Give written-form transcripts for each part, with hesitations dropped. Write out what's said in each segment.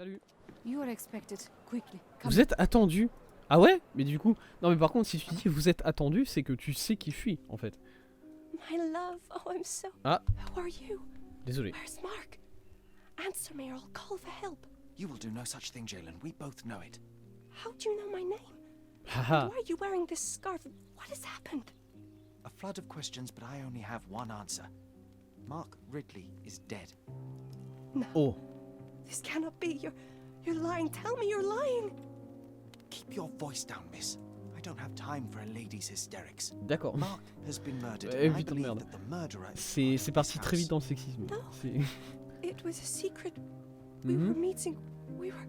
Salut. You are expected. Quickly. Come. Vous êtes attendu. Ah ouais? Mais du coup... Non mais par contre, si tu dis vous êtes attendu, c'est que tu sais qui fuit, en fait. My love. Oh, I'm so... Ah. Who are you? Désolé. Where's Mark? Answer me or I'll call for help. You will do no such thing, Jalen. We both know it. How do you know my name? Haha. Why are you wearing this scarf? What has happened? A flood of questions, but I only have one answer. Mark Ridley is dead. No. Oh. This cannot be. You're lying. Tell me you're lying. Keep your voice down, miss. I don't have time for a lady's hysterics. D'accord. Mark has been murdered, Eh, and I putain de believe merde. that the murderer is C'est parti his très vite house. dans le sexisme. Non. C'est- It was a secret. We Mhm. were meeting. We were...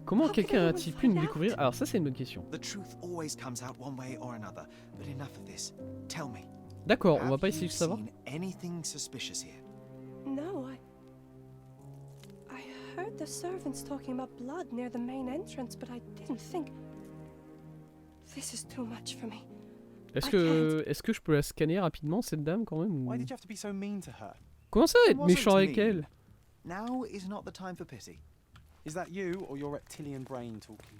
Comment How can quelqu'un anyone a-t-il pu find nous out? découvrir? Alors ça c'est une bonne question. The truth always comes out one way or another, but enough of this. Tell me, D'accord, on va have pas essayer you de savoir. seen anything suspicious here? No, I heard the servants talking about blood near the main entrance, but I didn't think... This is too much for me. Est-ce que je peux la scanner rapidement cette dame quand même ou... Why did you have to be so mean to her? Comment ça It être wasn't méchant avec me. elle? Now is not the time for pity. Is that you or your reptilian brain talking?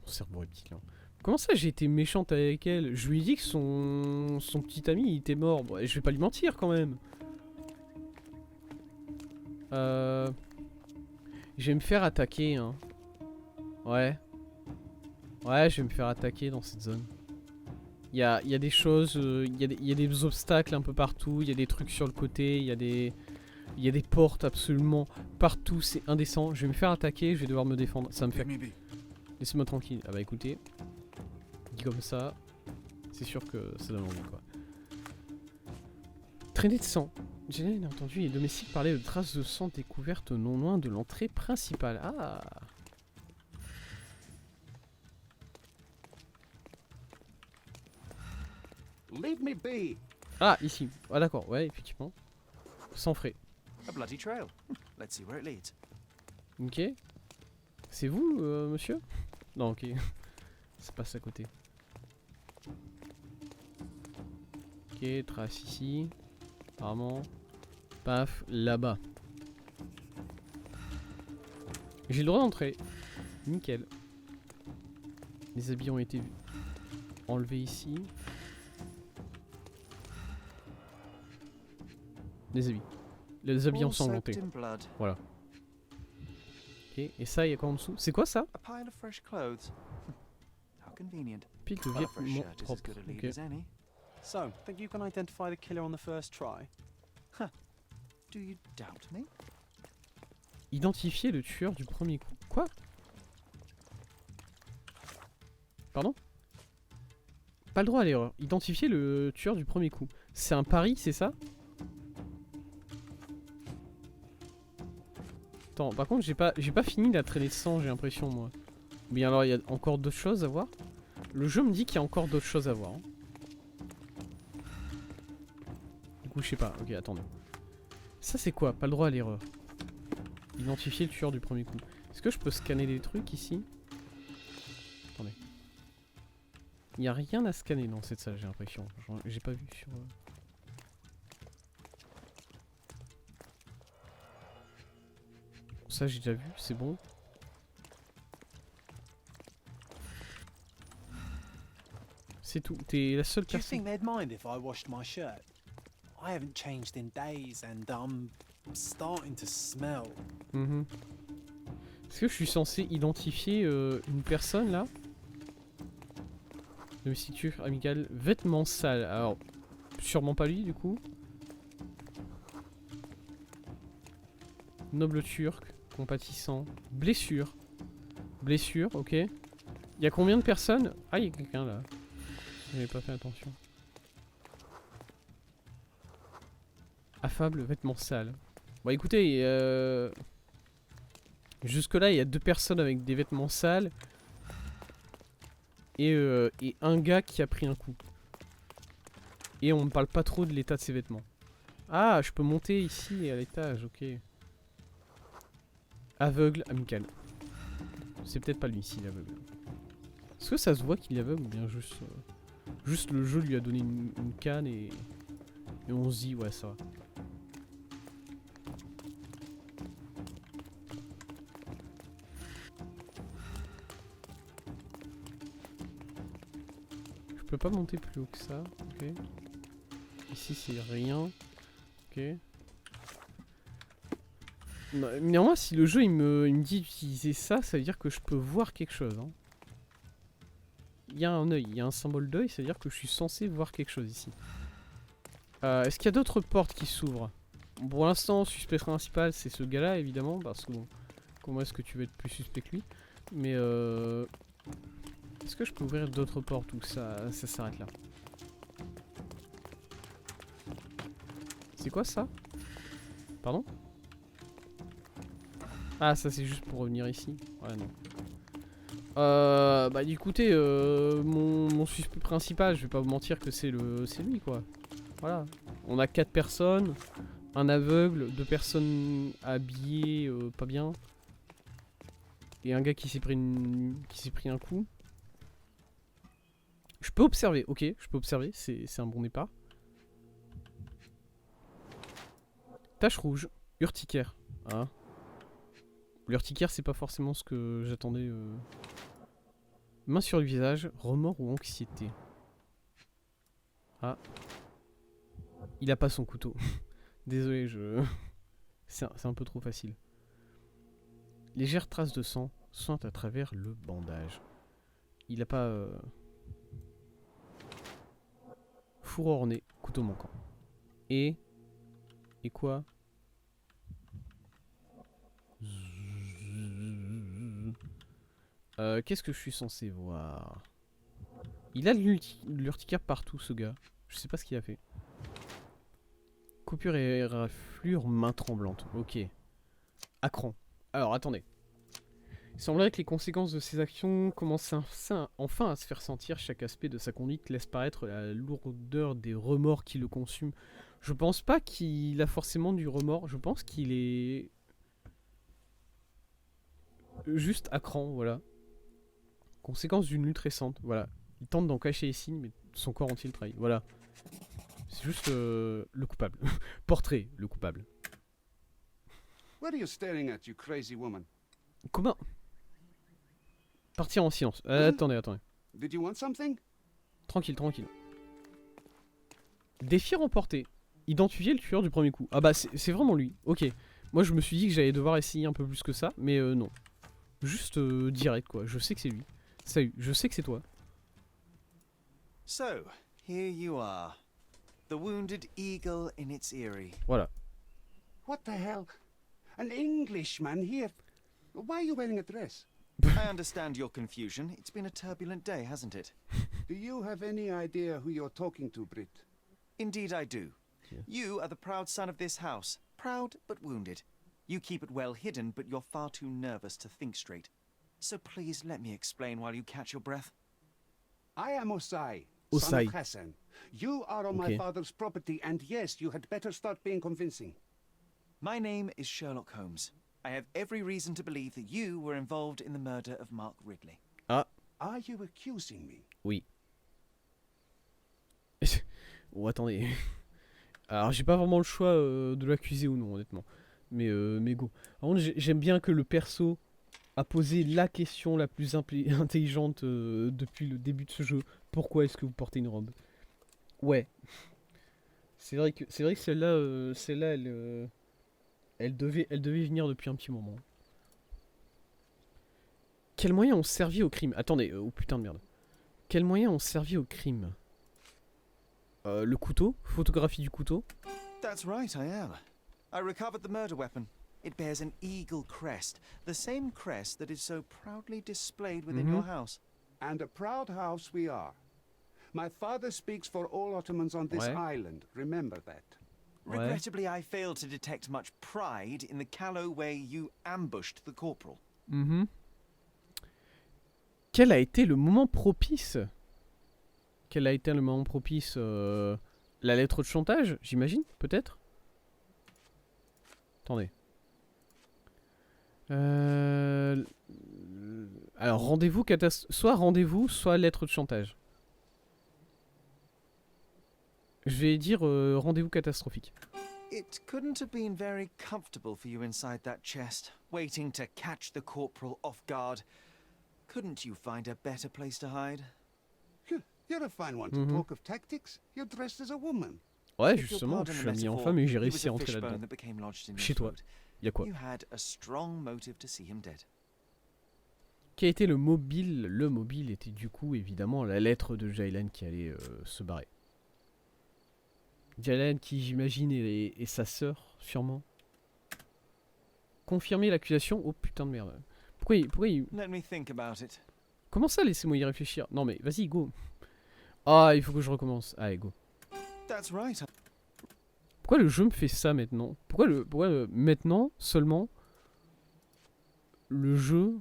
Mon cerveau reptilien. Comment ça j'ai été méchante avec elle? Je lui ai dit que son petit ami il était mort. Bon, je vais pas lui mentir quand même. Je vais me faire attaquer hein. Ouais. Ouais, je vais me faire attaquer dans cette zone. Il y a des choses, il y a des obstacles un peu partout, il y a des trucs sur le côté, il y a des portes absolument partout, c'est indécent. Je vais me faire attaquer, je vais devoir me défendre. Ça va me faire... Leave me be. Laissez-moi tranquille. Ah bah écoutez, dit comme ça, c'est sûr que ça donne envie quoi. Traînée de sang. Jalen a entendu les domestiques parler de traces de sang découvertes non loin de l'entrée principale. Ah. Leave me be. Ah, ici. Ah d'accord, ouais, effectivement. Sans frais. A bloody trail. Let's see where it leads. Ok. C'est vous, monsieur? Non, ok. Ça passe à côté. Ok, trace ici. Apparemment. Paf, là-bas. J'ai le droit d'entrer. Nickel. Les habits ont été enlevés ici. Les habits. Les habits All ensanglantés. soaked in blood. Voilà. Ok, et ça, il y a quoi en dessous? C'est quoi ça? A pile of fresh clothes. How convenient. Pile de Well, a fresh vêtements shirt is as propres. good a lead Ok. as any. So, think you can identify the killer on the first try? Do you doubt me? Identifier le tueur du premier coup. Quoi? Pardon? Pas le droit à l'erreur. Identifier le tueur du premier coup. C'est un pari, c'est ça? Attends, par contre, j'ai pas fini la traînée de sang, j'ai l'impression, moi. Mais alors, il y a encore d'autres choses à voir? Le jeu me dit qu'il y a encore d'autres choses à voir. Hein. Du coup, je sais pas. Ok, attendez. Ça, c'est quoi? Pas le droit à l'erreur. Identifier le tueur du premier coup. Est-ce que je peux scanner des trucs ici? Attendez. Il n'y a rien à scanner dans cette salle, j'ai l'impression. J'ai pas vu sur... Ça, j'ai déjà vu, c'est bon. C'est tout. T'es la seule Do you personne... think they'd mind if I washed my shirt? I haven't changed in days and I'm starting to smell. Mhm. Est-ce que je suis censé identifier une personne là? Domestique amical, vêtements sales. Alors, sûrement pas lui du coup. Noble turc, compatissant, blessure. Blessure, ok. Il y a combien de personnes? Ah, il y a quelqu'un là. J'avais pas fait attention. Affable, vêtements sales. Bon écoutez, jusque là il y a 2 personnes avec des vêtements sales. Et un gars qui a pris un coup. Et on ne parle pas trop de l'état de ses vêtements. Ah, je peux monter ici à l'étage, ok. Aveugle, amical. C'est peut-être pas lui ici l'aveugle. Est-ce que ça se voit qu'il est aveugle ou bien juste le jeu lui a donné une canne et on se dit ouais ça va. peux pas monter plus haut que ça. Ok. Ici c'est rien. Ok. Néanmoins, si le jeu il me dit d'utiliser ça, ça veut dire que je peux voir quelque chose. Hein. Il y a un œil, il y a un symbole d'œil, ça veut dire que je suis censé voir quelque chose ici. Est-ce qu'il y a d'autres portes qui s'ouvrent? Pour l'instant, suspect principal c'est ce gars-là évidemment, parce que bon, comment est-ce que tu veux être plus suspect que lui? Mais est-ce que je peux ouvrir d'autres portes ou ça s'arrête là? C'est quoi ça? Pardon? Ah, ça c'est juste pour revenir ici. Ouais, non. Bah écoutez, mon suspect principal, je vais pas vous mentir que c'est lui quoi. Voilà. On a 4 personnes, un aveugle, 2 personnes habillées pas bien. Et un gars qui s'est pris un coup. Je peux observer, ok, je peux observer, c'est un bon départ. Tache rouge, urticaire. Ah. L'urticaire, c'est pas forcément ce que j'attendais. Main sur le visage, remords ou anxiété. Ah. Il a pas son couteau. Désolé, c'est un peu trop facile. Légère trace de sang, sointe à travers le bandage. Il a pas... Four orné, couteau manquant. Et quoi? Qu'est-ce que je suis censé voir? Il a de l'urticaire partout ce gars. Je sais pas ce qu'il a fait. Coupure et raflure, main tremblante. Ok. À cran. Alors attendez. Il semblerait que les conséquences de ses actions commencent enfin à se faire sentir. Chaque aspect de sa conduite laisse paraître la lourdeur des remords qui le consument. Je pense pas qu'il a forcément du remords. Je pense qu'il est juste à cran, voilà. Conséquence d'une lutte récente, voilà. Il tente d'en cacher les signes, mais son corps entier le trahit. Voilà. C'est juste le coupable. Portrait, le coupable. What are you staring at, you crazy woman? Comment? Partir en silence. Attendez. Did you want something? Tranquille. Défi remporté. Identifier le tueur du premier coup. Ah bah c'est vraiment lui. Ok. Moi je me suis dit que j'allais devoir essayer un peu plus que ça, mais non. Juste direct quoi. Je sais que c'est lui. Salut, je sais que c'est toi. So, here you are. The wounded eagle in its eyrie. Voilà. What the hell? An Englishman here? Why are you wearing a dress? I understand your confusion. It's been a turbulent day, hasn't it? Do you have any idea who you're talking to, Brit? Indeed I do. Yeah. You are the proud son of this house. Proud, but wounded. You keep it well hidden, but you're far too nervous to think straight. So please let me explain while you catch your breath. I am Osai, son Osai. of Hassan. You are on my Okay. father's property, and yes, you had better start being convincing. My name is Sherlock Holmes. I have every reason to believe that you were involved in the murder of Mark Ridley. Ah, Are you accusing me? oui. Oh, attendez. Alors, j'ai pas vraiment le choix de l'accuser ou non, honnêtement. Mais go. Par contre, j'aime bien que le perso a posé la question la plus intelligente depuis le début de ce jeu. Pourquoi est-ce que vous portez une robe? Ouais. C'est vrai que celle-là, elle devait venir depuis un petit moment. Quels moyens ont servi au crime? Attendez, oh putain de merde. Quels moyens ont servi au crime? Le couteau? Photographie du couteau? That's right, I am. I recovered the murder weapon. It bears an eagle crest, the same crest that is so proudly displayed within your house. And a proud house we are. My father speaks for all Ottomans on this Ouais. island, remember that. Ouais. Regrettably, I failed to detect much pride in the callow way you ambushed the corporal. Mhm. Quel a été le moment propice? Quel a été le moment propice? La lettre de chantage, j'imagine, peut-être? Attendez. Alors, rendez-vous soit rendez-vous, soit lettre de chantage. Je vais dire rendez-vous catastrophique. It couldn't have been very comfortable for you inside that chest, waiting to catch the corporal off guard. Couldn't you find a better place to hide? You're a fine one to Mhm. talk of tactics. You're dressed as a woman. Ouais, If you'll justement, pardon je the suis habillé en metaphor, femme et j'ai he was réussi à a rentrer fishbone là-dedans. that became lodged in your Chez toi. throat. Y'a quoi? You had a strong motive to see him dead. Quel était le mobile? Le mobile était du coup évidemment la lettre de Jaylen qui allait se barrer. Jaylen qui j'imagine est sa sœur, sûrement. Confirmer l'accusation? Oh putain de merde. Pourquoi il... Let me think about it. Comment ça, laissez-moi y réfléchir? Non mais vas-y, go. Ah, il faut que je recommence. Allez, go. That's right. Pourquoi le jeu me fait ça maintenant? Pourquoi maintenant seulement le jeu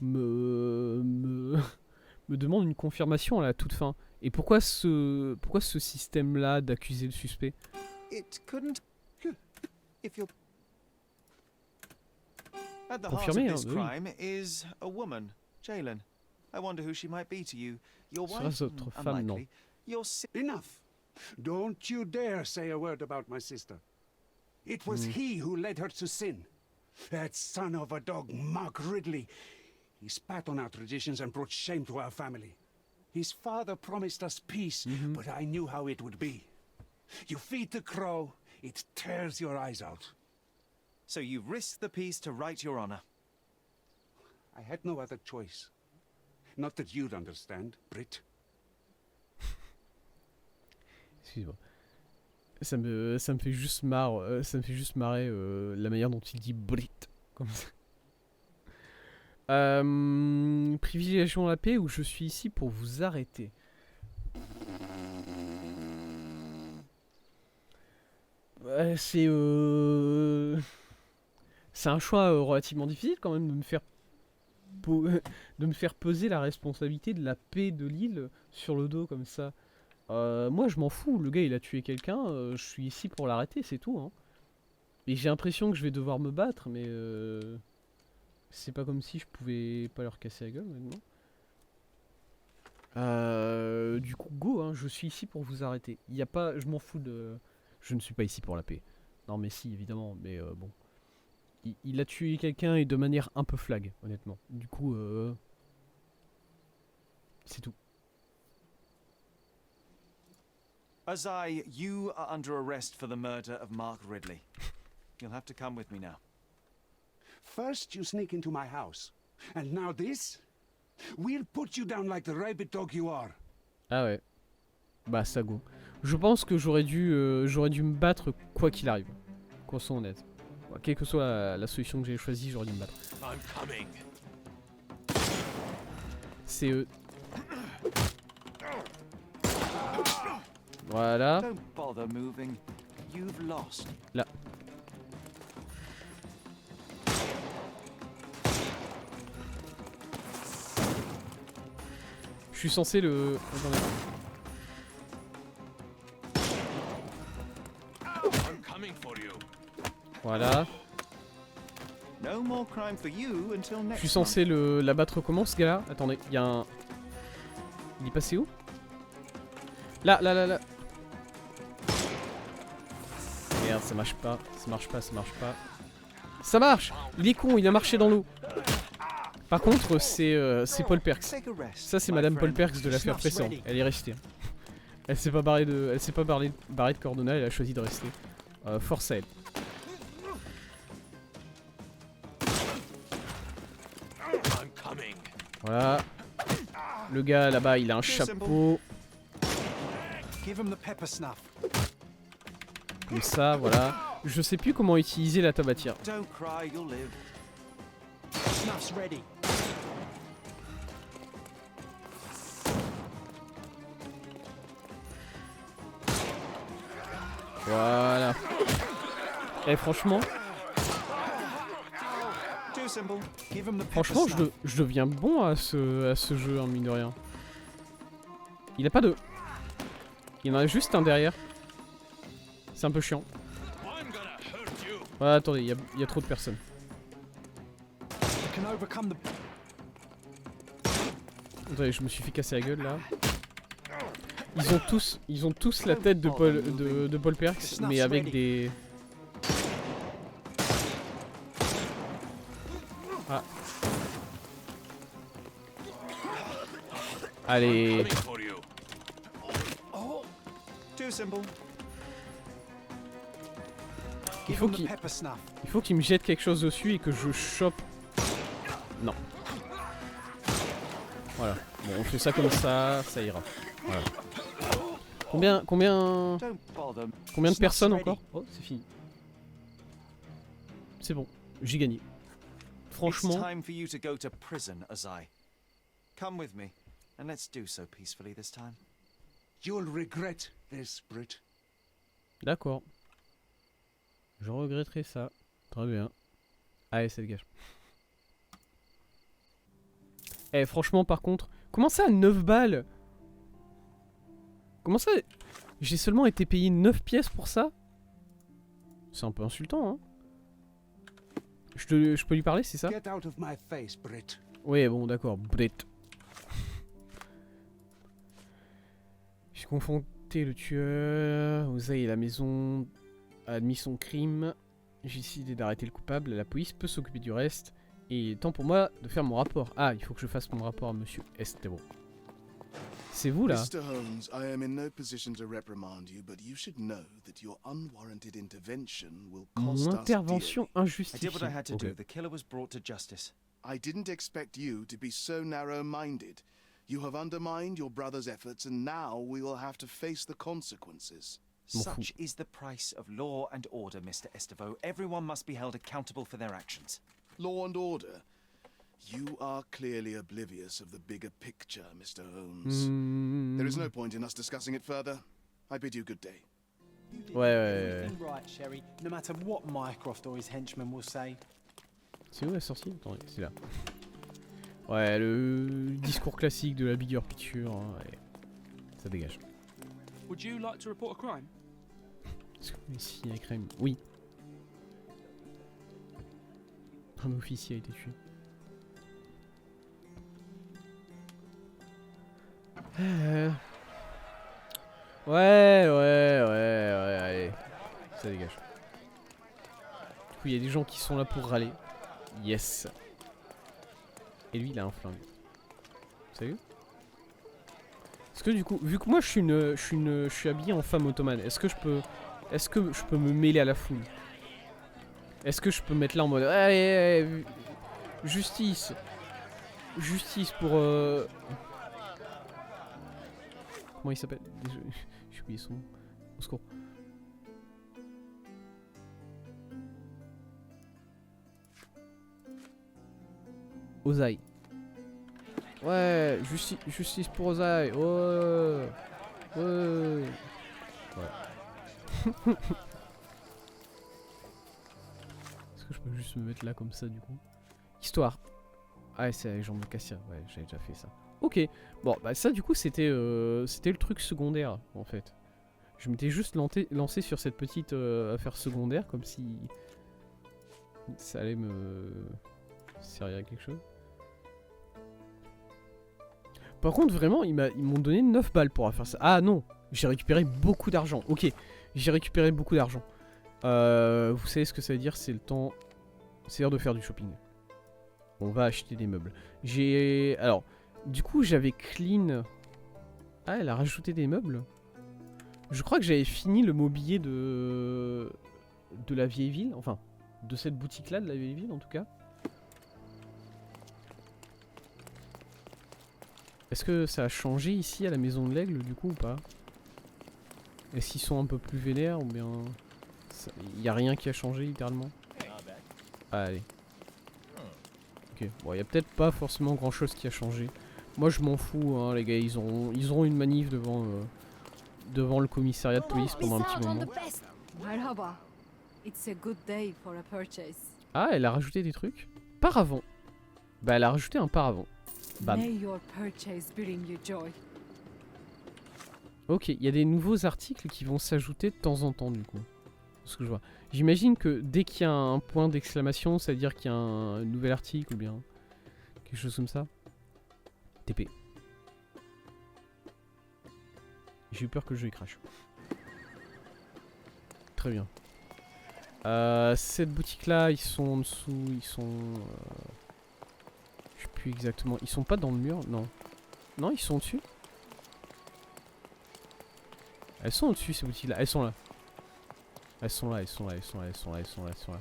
me demande une confirmation à la toute fin? Et pourquoi ce système-là d'accuser le suspect? It couldn't. If you're. At the heart of Confirmé, hein, this oui. crime is a woman, Jaylen. I wonder who she might be to you. Your Sera wife, votre femme, non. unlikely. Your si- Enough. Don't you dare say a word about my sister. It was he who led her to sin. That son of a dog, Mark Ridley. He spat on our traditions and brought shame to our family. His father promised us peace, but I knew how it would be. You feed the crow, it tears your eyes out. So you risked the peace to right your honor. I had no other choice. Not that you'd understand, Brit. Excuse-moi. Ça me fait juste marrer la manière dont il dit Brit. Comme ça. Privilégions la paix ou je suis ici pour vous arrêter. Ouais, c'est un choix relativement difficile quand même de me faire peser la responsabilité de la paix de l'île sur le dos comme ça. Moi je m'en fous, le gars il a tué quelqu'un, je suis ici pour l'arrêter, c'est tout. Hein. Et j'ai l'impression que je vais devoir me battre, mais c'est pas comme si je pouvais pas leur casser la gueule maintenant. Du coup, go, hein, je suis ici pour vous arrêter. Y a pas, je m'en fous de... Je ne suis pas ici pour la paix. Non mais si, évidemment, mais bon. Il a tué quelqu'un et de manière un peu flag, honnêtement. Du coup, c'est tout. Azai, you are under arrest for the murder of Mark Ridley. You'll have to come with me now. First you sneak into my house. And now this? We'll put you down like the rabid dog you are. Ah ouais. Bah ça go. Je pense que j'aurais dû me battre quoi qu'il arrive. Qu'on soit honnête. Bah, quelle que soit la solution que j'ai choisie, j'aurais dû me battre. C'est Voilà. Don't bother moving. You've lost. Là. Je suis censé le... Attendez. Voilà. No more crime for you until Je next suis censé l'abattre comment ce gars-là? Attendez, il y a un... Il est passé où? Là. Merde, ça marche pas. Ça marche pas. Ça marche! Il est con, il a marché dans l'eau. Par contre, c'est Paul Perks. Take a rest. Ça, c'est my Madame Paul friend. Perks de l'affaire précédente. Elle est restée. Elle s'est pas barrée de Cordona, elle a choisi de rester. Force à elle. Voilà. Le gars là-bas, il a un chapeau. Give him the pepper snuff. Comme ça, voilà. Je sais plus comment utiliser la tabatière. Don't cry, you'll live. Snuff's ready. Voilà. Et franchement, Too simple. Give him the pepper franchement, snuff. je deviens bon à ce jeu, hein, mine de rien. Il a pas de... Il y en a juste un derrière. C'est un peu chiant. Ouais, attendez, il y a trop de personnes. You can overcome the... Attendez, je me suis fait casser la gueule là. Ils ont tous la tête de Paul Perks, mais avec des... Ah. Allez. Too simple. Il Give faut 'em the qu'il pepper snuff. me jette quelque chose dessus et que je chope. Non. Voilà. Bon, on fait ça comme ça ira. Voilà. Combien Don't bother. de personnes Snack's encore? Oh, c'est fini. C'est bon, j'ai gagné. It's Franchement, time for you to go to prison, Azai. Come with me, and let's do so peacefully this time. You'll regret this, Brit. d'accord. Je regretterai ça. Très bien. Allez, ça dégage. Eh, franchement, par contre, comment ça, 9 balles? Comment ça? J'ai seulement été payé 9 pièces pour ça? C'est un peu insultant, hein? Je peux lui parler, c'est ça? Get out of my face, Brit. Oui, bon, d'accord. Brit. J'ai confronté le tueur. Ozaï et la maison a admis son crime. J'ai décidé d'arrêter le coupable. La police peut s'occuper du reste. Et il est temps pour moi de faire mon rapport. Ah, il faut que je fasse mon rapport à Monsieur Estero. C'est vous là? Mr. Holmes, I am in no position to reprimand you, but you should know that your unwarranted intervention will cost Mon us intervention dearly. I did what I injustifiée. had to Ok. do. The killer was brought to justice. I didn't expect you to be so narrow-minded. You have undermined your brother's efforts, and now we will have to face the consequences. M'en fous. Such is the price of law and order, Mr. Estevo. Everyone must be held accountable for their actions. Law and order. You are clearly oblivious of the bigger picture, Mr. Holmes. Hmm. There is no point in us discussing it further. I bid you good day. You did Ouais, everything right, Sherry, no matter what Mycroft or his henchmen will say. C'est où la sortie? Attendez, c'est là. Ouais, le discours classique de la bigger picture. Hein, ouais. Ça dégage. Would you like to report a crime? Est-ce que vous ici la crème? Oui. Un officier a été tué. Ouais, allez. Ça dégage. Du coup, il y a des gens qui sont là pour râler. Yes. Et lui, il a un flingue. Sérieux? Est-ce que du coup, vu que moi je suis habillé en femme ottomane, est-ce que je peux me mêler à la foule? Est-ce que je peux me mettre là en mode allez, justice pour comment il s'appelle? J'ai oublié son nom. Au secours. Ozaï. Ouais, justice pour Ozaï. Ouais. Ouais. Est-ce que je peux juste me mettre là comme ça du coup? Histoire. Ah, c'est la légende de Cassia. Ouais, j'avais déjà fait ça. Ok. Bon, bah ça du coup c'était le truc secondaire en fait. Je m'étais juste lancé sur cette petite affaire secondaire comme si ça allait me servir à quelque chose. Par contre, vraiment, ils m'ont donné 9 balles pour faire ça. Ah non, j'ai récupéré beaucoup d'argent. Ok, j'ai récupéré beaucoup d'argent. Vous savez ce que ça veut dire? C'est le temps... C'est l'heure de faire du shopping. On va acheter des meubles. Alors, du coup, j'avais clean... Ah, elle a rajouté des meubles? Je crois que j'avais fini le mobilier de la vieille ville. Enfin, de cette boutique-là, de la vieille ville, en tout cas. Est-ce que ça a changé ici à la maison de l'aigle du coup ou pas? Est-ce qu'ils sont un peu plus vénères ou bien... Il n'y a rien qui a changé littéralement? Ah, allez. Ok, bon il n'y a peut-être pas forcément grand chose qui a changé. Moi je m'en fous hein les gars, ils auront une manif devant le commissariat de police pendant un petit moment. Marhaba. It's a good day for a purchase. Ah elle a rajouté des trucs? Paravent. Bah elle a rajouté un paravent. Bam. May your purchase bring you joy. Ok, il y a des nouveaux articles qui vont s'ajouter de temps en temps du coup. Ce que je vois. J'imagine que dès qu'il y a un point d'exclamation, ça veut dire qu'il y a un nouvel article ou bien quelque chose comme ça. TP. J'ai eu peur que le jeu crash. Très bien. Cette boutique là, ils sont en dessous, ils sont... je sais plus exactement. Ils sont pas dans le mur? Non. Non, ils sont au-dessus. Elles sont au-dessus ces boutiques là. Elles sont là. Elles sont là, elles sont là, elles sont là, elles sont là, elles sont là, elles sont là.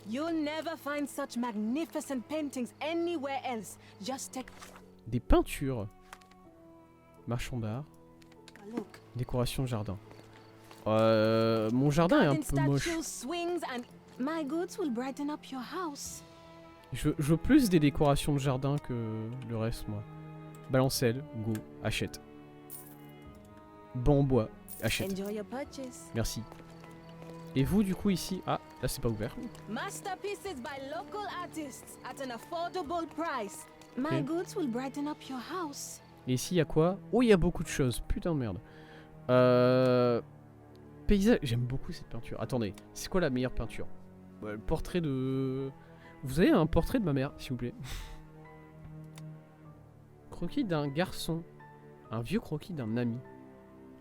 You'll never find such magnificent paintings anywhere else. Just take Des peintures. Marchand d'art. a look. Décoration de jardin. Mon jardin est un Garden peu moche. statues, swings, and my goods will brighten up your house. Je veux plus des décorations de jardin que le reste, moi. Balancelle, go, achète. Banc en bois, achète. Enjoy your purchase. Merci. Et vous, du coup, ici... Ah, là, c'est pas ouvert. Masterpieces by local artists at an affordable price. My Okay. goods will brighten up your house. Et ici, il y a quoi? Oh, il y a beaucoup de choses. Putain de merde. Paysage... J'aime beaucoup cette peinture. Attendez, c'est quoi la meilleure peinture? Le portrait de... Vous avez un portrait de ma mère, s'il vous plaît. Croquis d'un garçon. Un vieux croquis d'un ami.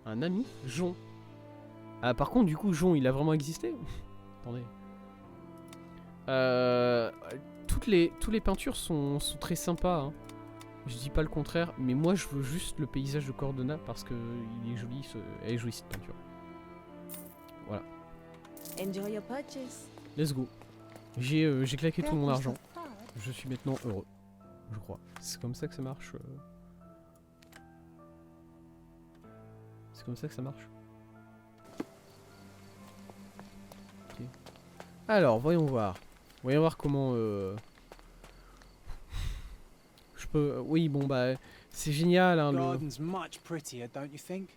Un ami? Jon. Ah, par contre, du coup, Jon, il a vraiment existé? Attendez. Toutes les peintures sont très sympas. Hein. Je dis pas le contraire, mais moi, je veux juste le paysage de Cordona parce que il est joli, elle est jolie cette peinture. Voilà. Enjoy your purchase. Let's go. J'ai claqué tout mon argent. Je suis maintenant heureux. Je crois. C'est comme ça que ça marche. C'est comme ça que ça marche. Ok. Alors, voyons voir. Voyons voir comment... Je peux... Oui, bon, bah... C'est génial, hein, The le... garden's much prettier, don't you think?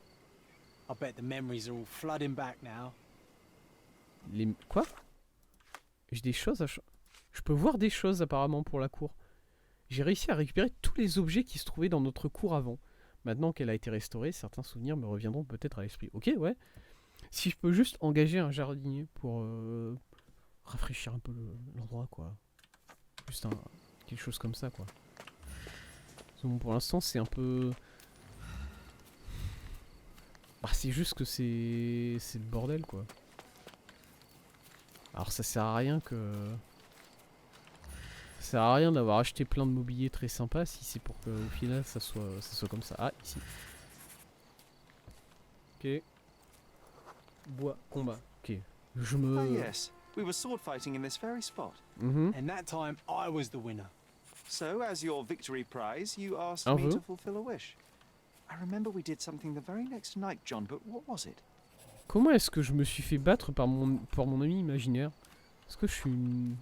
I bet the memories are all flooding back now. Les... Quoi? J'ai des choses à... Je peux voir des choses, apparemment, pour la cour. J'ai réussi à récupérer tous les objets qui se trouvaient dans notre cour avant. Maintenant qu'elle a été restaurée, certains souvenirs me reviendront peut-être à l'esprit. Ok, ouais. Si je peux juste engager un jardinier pour rafraîchir un peu l'endroit, quoi. Juste quelque chose comme ça, quoi. Bon, pour l'instant, c'est un peu... Bah, c'est juste que c'est le bordel, quoi. Alors ça sert à rien que... Ça sert à rien d'avoir acheté plein de mobilier très sympa si c'est pour qu'au final ça soit comme ça. Ah, ici. Ok. Bois, combat. Ok. Je Ah me... yes, we were sword fighting in this very spot. Mhm. And that time, I was the winner. So, as your victory prize, you asked Un me vœu. to fulfill a wish. I remember we did something the very next night, John, but what was it? Comment est-ce que je me suis fait battre par mon ami imaginaire? Est-ce que je suis une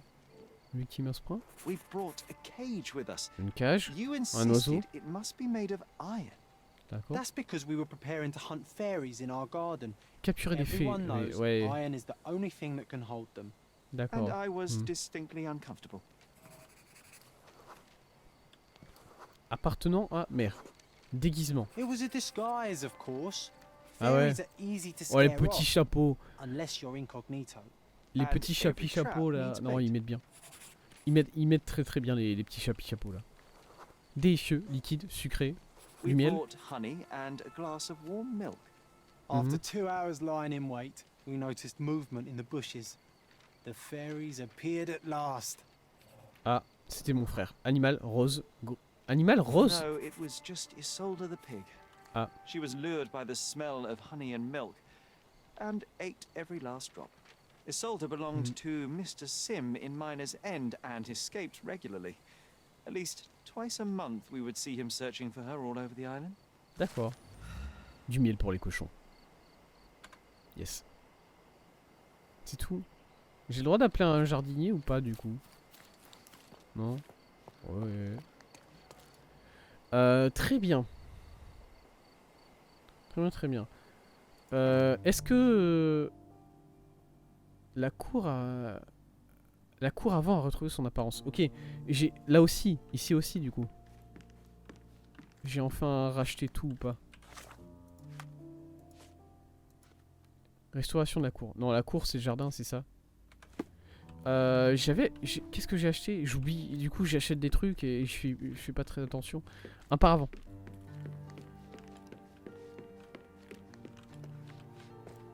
victime à ce point? We brought a cage with us. Une cage? You oiseau. insisted it must be made of iron. D'accord. That's because we were preparing to hunt fairies in our garden. Capturer des fées. Everyone knows Ouais, iron is the only thing that can hold them. And d'accord. I was Hmm. distinctly uncomfortable. Appartenant à mère. Déguisement. It was a disguise, of course. Ah ouais. Fairies are easy to Oh, les scare petits off, chapeaux. unless you're incognito. Les And petits every trap chapeaux là. needs Non, bait. ils mettent bien. Ils mettent très très bien les petits chapeaux là. Délicieux, liquide, sucré. We Du miel. brought honey and a glass of warm milk. After Mhm. 2 hours lying in wait, we noticed movement in the bushes. The fairies appeared at last. Ah, c'était mon frère. Animal rose. Animal rose? No, it was just Isolde the pig. Ah. She was lured by the smell of honey and milk, and ate every last drop. Isolde belonged to Mr. Sim in Miner's End and escaped regularly. At least twice a month we would see him searching for her all over the island. D'accord. Du miel pour les cochons. Yes. C'est tout. J'ai le droit d'appeler un jardinier ou pas du coup? Non? Ouais. Très bien. Très bien, très bien. Est-ce que la cour a... La cour avant a retrouvé son apparence. Ok, j'ai là aussi, ici aussi du coup. J'ai enfin racheté tout ou pas? Restauration de la cour. Non, la cour c'est le jardin, c'est ça. Qu'est-ce que j'ai acheté? J'oublie, du coup j'achète des trucs et je fais pas très attention. Un paravent.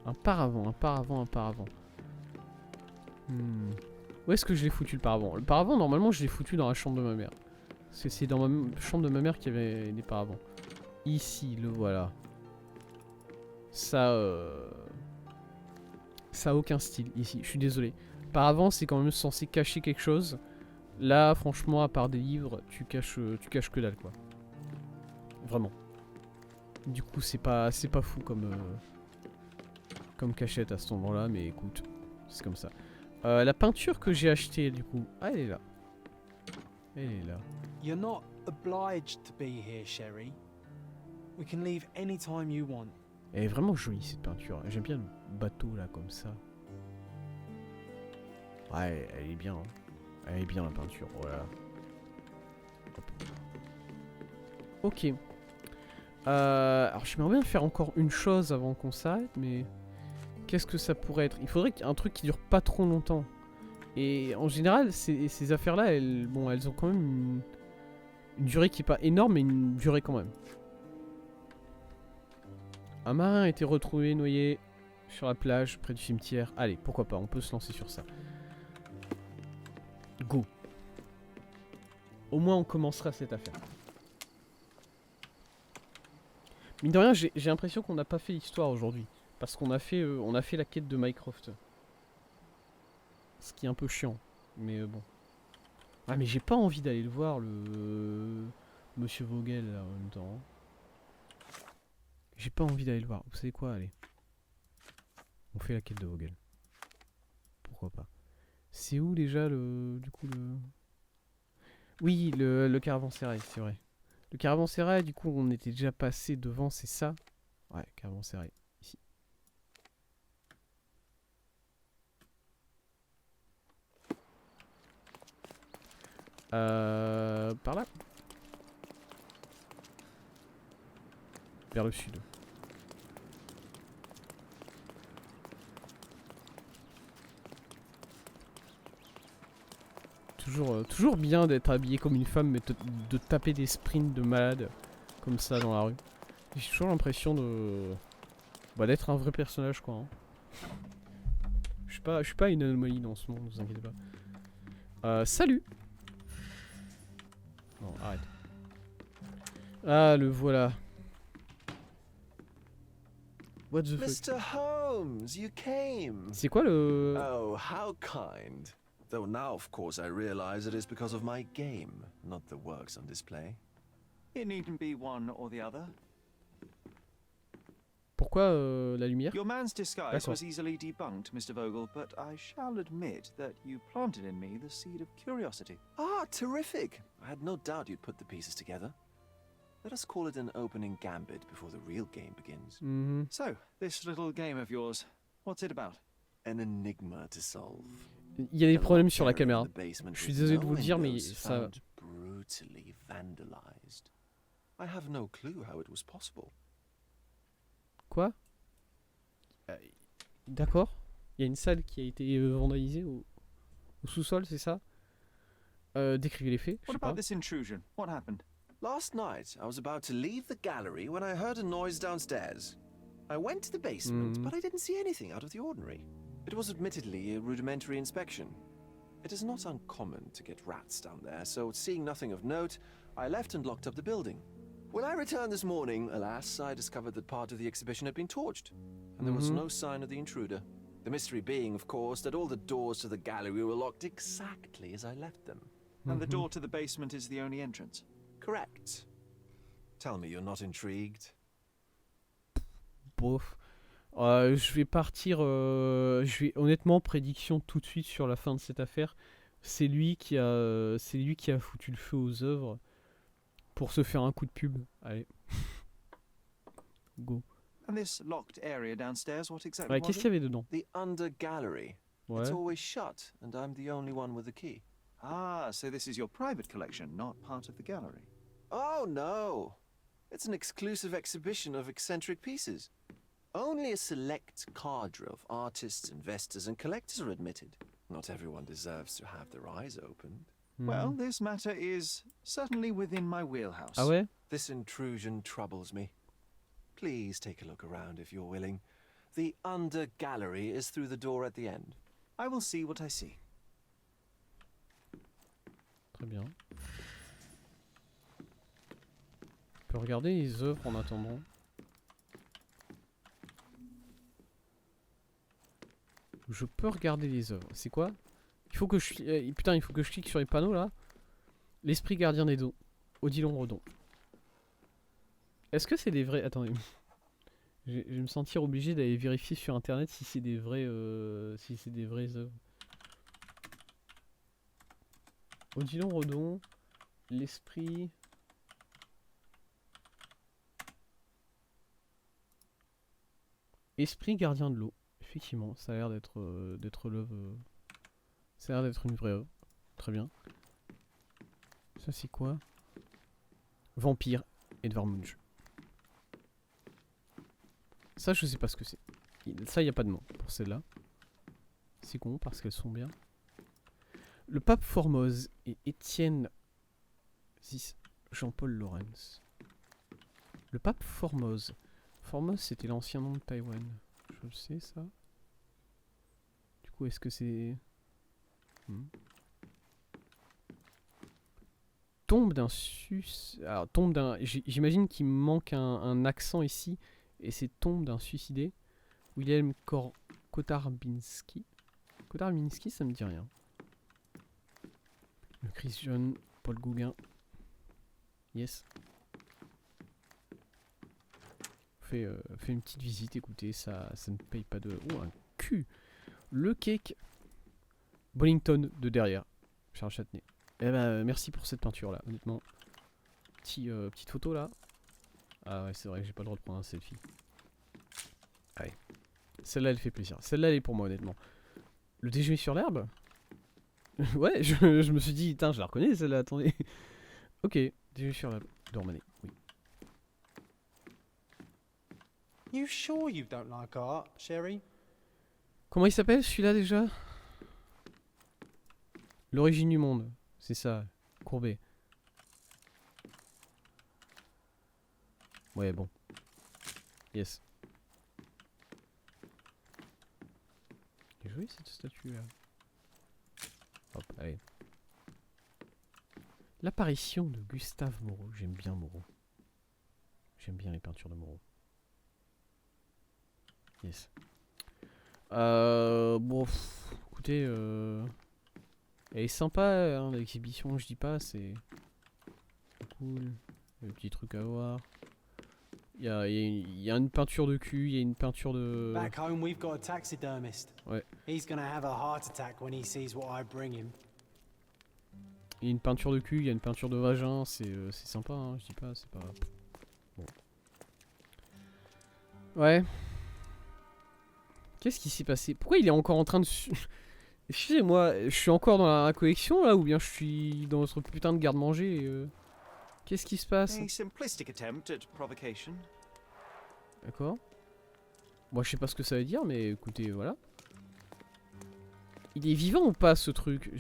Un paravent. Où est-ce que je l'ai foutu le paravent? Le paravent normalement je l'ai foutu dans la chambre de ma mère. C'est dans ma chambre de ma mère qu'il y avait des paravents. Ici, le voilà. Ça a aucun style ici, je suis désolé. Paravent, c'est quand même censé cacher quelque chose. Là, franchement, à part des livres, tu caches que dalle, quoi. Vraiment. Du coup, c'est pas fou comme cachette à cet endroit-là, mais écoute, c'est comme ça. La peinture que j'ai achetée, du coup, ah, elle est là. Elle est là. You're not obliged to be here, Sherry. We can leave anytime you want. Elle est vraiment jolie cette peinture. J'aime bien le bateau là comme ça. Ouais, elle est bien. Hein. Elle est bien la peinture. Voilà. Hop. Ok. Alors j'aimerais bien faire encore une chose avant qu'on s'arrête, mais qu'est-ce que ça pourrait être? Il faudrait qu'il y ait un truc qui dure pas trop longtemps. Et en général, ces affaires-là, elles ont quand même une durée qui est pas énorme, mais une durée quand même. Un marin a été retrouvé noyé sur la plage près du cimetière. Allez, pourquoi pas, on peut se lancer sur ça. Go. Au moins on commencera cette affaire. Mine de rien, j'ai l'impression qu'on n'a pas fait l'histoire aujourd'hui. Parce qu'on a fait la quête de Mycroft. Ce qui est un peu chiant. Mais bon. Ah mais j'ai pas envie d'aller le voir, le... Monsieur Vogel là, en même temps. J'ai pas envie d'aller le voir. Vous savez quoi, allez. On fait la quête de Vogel. Pourquoi pas. C'est où déjà du coup le... Oui, le caravansérail, c'est vrai. Le caravansérail, du coup, on était déjà passé devant, c'est ça? Ouais, caravansérail, ici. Par là? Vers le sud. Toujours bien d'être habillé comme une femme, mais de taper des sprints de malade comme ça dans la rue. J'ai toujours l'impression d'être un vrai personnage, quoi. Hein. Je suis pas une anomalie dans ce monde, ne vous inquiétez pas. Salut. Non, arrête. Ah, le voilà. What the fuck? Mr. Holmes, you came. C'est quoi le... Oh, how kind. Though now, of course, I realize it is because of my game, not the works on display. It needn't be one or the other. Pourquoi la lumière? Your man's disguise D'accord. was easily debunked, Mr. Vogel, but I shall admit that you planted in me the seed of curiosity. Ah, terrific. I had no doubt you'd put the pieces together. Let us call it an opening gambit before the real game begins. Mhm. So, this little game of yours, what's it about? An enigma to solve. Il y a des A problèmes locked sur la area in caméra. the basement Je suis with désolé no de vous le dire, mais windows ça... found brutally vandalized. I have no clue how it was possible. Quoi? D'accord. Il y a une salle qui a été vandalisée au sous-sol, c'est ça? Décrivez les faits, je What sais pas. about this intrusion? What happened? Last night, I was about to leave the gallery when I heard a noise downstairs. I went to the basement, but I didn't see anything out of the ordinary. It was admittedly a rudimentary inspection. It is not uncommon to get rats down there, so seeing nothing of note, I left and locked up the building. When I returned this morning, alas, I discovered that part of the exhibition had been torched, and there was no sign of the intruder. The mystery being, of course, that all the doors to the gallery were locked exactly as I left them. And the door to the basement is the only entrance? Correct. Tell me you're not intrigued. Bof. Je vais partir... honnêtement, prédiction tout de suite sur la fin de cette affaire. C'est lui qui a foutu le feu aux œuvres pour se faire un coup de pub. Allez. Go. And this locked area downstairs, what exactly Ouais, was qu'est-ce it? qu'il y avait dedans? The under gallery. Ouais. It's always shut, and I'm the only one with the key. Ah, so this is your private collection, not part of the gallery. Oh no! It's an exclusive exhibition of eccentric pieces. Only a select cadre of artists, investors, and collectors are admitted. Not everyone deserves to have their eyes opened. Well, this matter is certainly within my wheelhouse. Ah ouais? This intrusion troubles me. Please take a look around if you're willing. The under gallery is through the door at the end. I will see what I see. Très bien. peux regarder les œuvres en attendant. Je peux regarder les œuvres. C'est quoi? Il faut que je... putain, il faut que je clique sur les panneaux là. L'esprit gardien des dos. Odilon Redon. Est-ce que c'est des vrais... Attendez. Je vais me sentir obligé d'aller vérifier sur internet si c'est des vrais... si c'est des vraies œuvres. Odilon Redon. L'esprit... Esprit gardien de l'eau. Effectivement, ça a l'air d'être l'œuvre. Ça a l'air d'être une vraie œuvre. Très bien. Ça c'est quoi? Vampire Edvard Munch. Ça je sais pas ce que c'est. Ça y a pas de nom pour celle-là. C'est con parce qu'elles sont bien. Le pape Formose et Étienne VI Jean-Paul Laurens. Le pape Formose. Formose c'était l'ancien nom de Taïwan. Je le sais ça. Du coup est-ce que c'est... Tombe d'un alors tombe d'un... J'imagine qu'il me manque un accent ici. Et c'est tombe d'un suicidé. Wilhelm Kotarbinski. Kotarbinski ça me dit rien. Le Chris John, Paul Gauguin. Yes. Fait une petite visite, écoutez, ça ne paye pas de... Oh, un cul. Le cake. Bollington de derrière. Charles Châtenay. Eh ben, merci pour cette peinture là, honnêtement. Petite photo là. Ah ouais, c'est vrai que j'ai pas le droit de prendre un selfie. Allez. Celle-là, elle fait plaisir. Celle-là, elle est pour moi, honnêtement. Le déjeuner sur l'herbe. Ouais, je me suis dit, putain, je la reconnais celle-là, attendez. Ok, déjeuner sur l'herbe. De Romanet, oui. You sure you don't like art, Sherry? Comment il s'appelle celui-là déjà? L'origine du monde. C'est ça, Courbet. Ouais, bon. Yes. C'est joli cette statue là. Hop, allez. L'apparition de Gustave Moreau. J'aime bien Moreau. J'aime bien les peintures de Moreau. Yes. Bon, écoutez, elle est sympa hein, l'exhibition, je dis pas, c'est cool. Il y a des petits trucs à voir. Il y a une peinture de cul, il y a une peinture de... Back home, we've got a taxidermist. Ouais. He's gonna have a heart attack when he sees what I bring him. Il y a une peinture de cul, il y a une peinture de vagin, c'est sympa, hein, je dis pas, c'est pas... Bon. Ouais. Qu'est-ce qui s'est passé? Pourquoi il est encore en train de... Excusez-moi, je suis encore dans la collection là ou bien je suis dans notre putain de garde-manger Qu'est-ce qui se passe? A simplistic attempt at provocation. D'accord. Moi je sais pas ce que ça veut dire mais écoutez voilà. Il est vivant ou pas ce truc?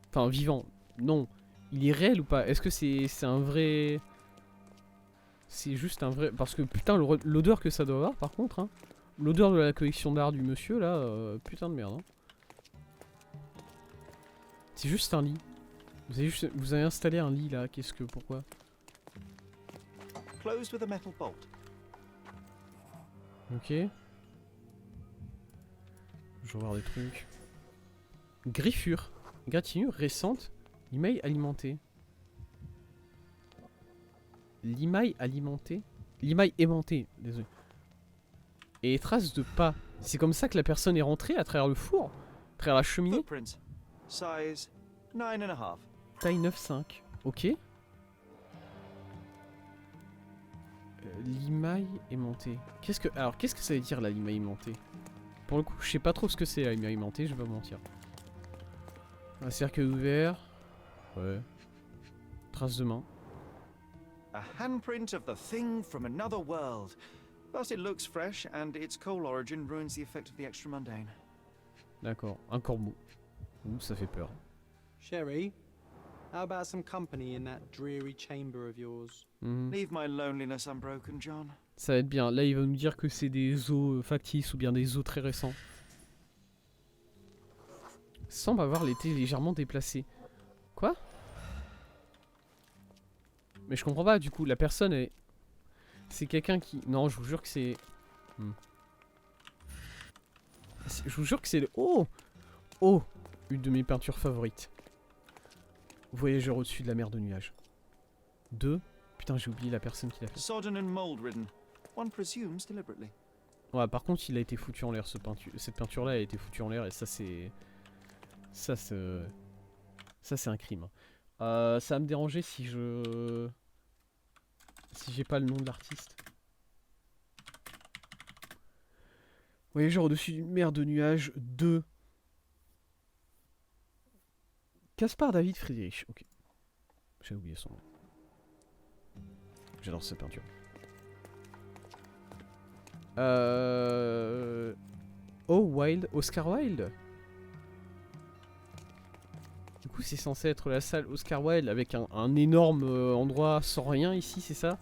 Enfin vivant, non. Il est réel ou pas? Est-ce que c'est un vrai... C'est juste un vrai... Parce que putain l'odeur que ça doit avoir par contre hein. L'odeur de la collection d'art du monsieur là, putain de merde. Hein. C'est juste un lit. Vous avez installé un lit là, qu'est-ce que... Pourquoi? Closed with a metal bolt. Ok. Je vais voir des trucs. Griffure. Gratinure récente. Limaille alimentée. Limaille alimentée. Limaille aimantée, désolé. Et traces de pas. C'est comme ça que la personne est rentrée à travers le four, à travers la cheminée. Footprints. Size 9.5. Taille 9,5. Ok. Limaille aimantée. Alors qu'est-ce que ça veut dire la limaille aimantée? Pour le coup, je sais pas trop ce que c'est la limaille aimantée, je vais pas mentir. Un cercueil ouvert. Ouais. Traces de main. A handprint of the thing from another world. But it looks fresh, and its coal origin ruins the effect of the extra mundane. D'accord, un corbeau. Ouh, ça fait peur. Sherry, how about some company in that dreary chamber of yours? Leave my loneliness unbroken, John. Ça va être bien. Là, il va nous dire que c'est des os factices ou bien des os très récents. Semble avoir été légèrement déplacé. Quoi? Mais je comprends pas, du coup, la personne est... C'est quelqu'un qui... Non, je vous jure que c'est... Je vous jure que c'est le... Oh! Oh! Une de mes peintures favorites. Voyageur au-dessus de la mer de nuages. 2. Putain, j'ai oublié la personne qui l'a fait. Sodden and mold-ridden. One presumes deliberately. Ouais, par contre, il a été foutu en l'air, cette peinture-là a été foutue en l'air, et ça, c'est... Ça, c'est un crime. Ça va me déranger si je... Si j'ai pas le nom de l'artiste. Voyageur au-dessus d'une mer de nuages, 2. Caspar David Friedrich, ok. J'ai oublié son nom. J'adore cette peinture. Oh, Wilde, Oscar Wilde. Du coup, c'est censé être la salle Oscar Wilde avec un énorme endroit sans rien ici, c'est ça?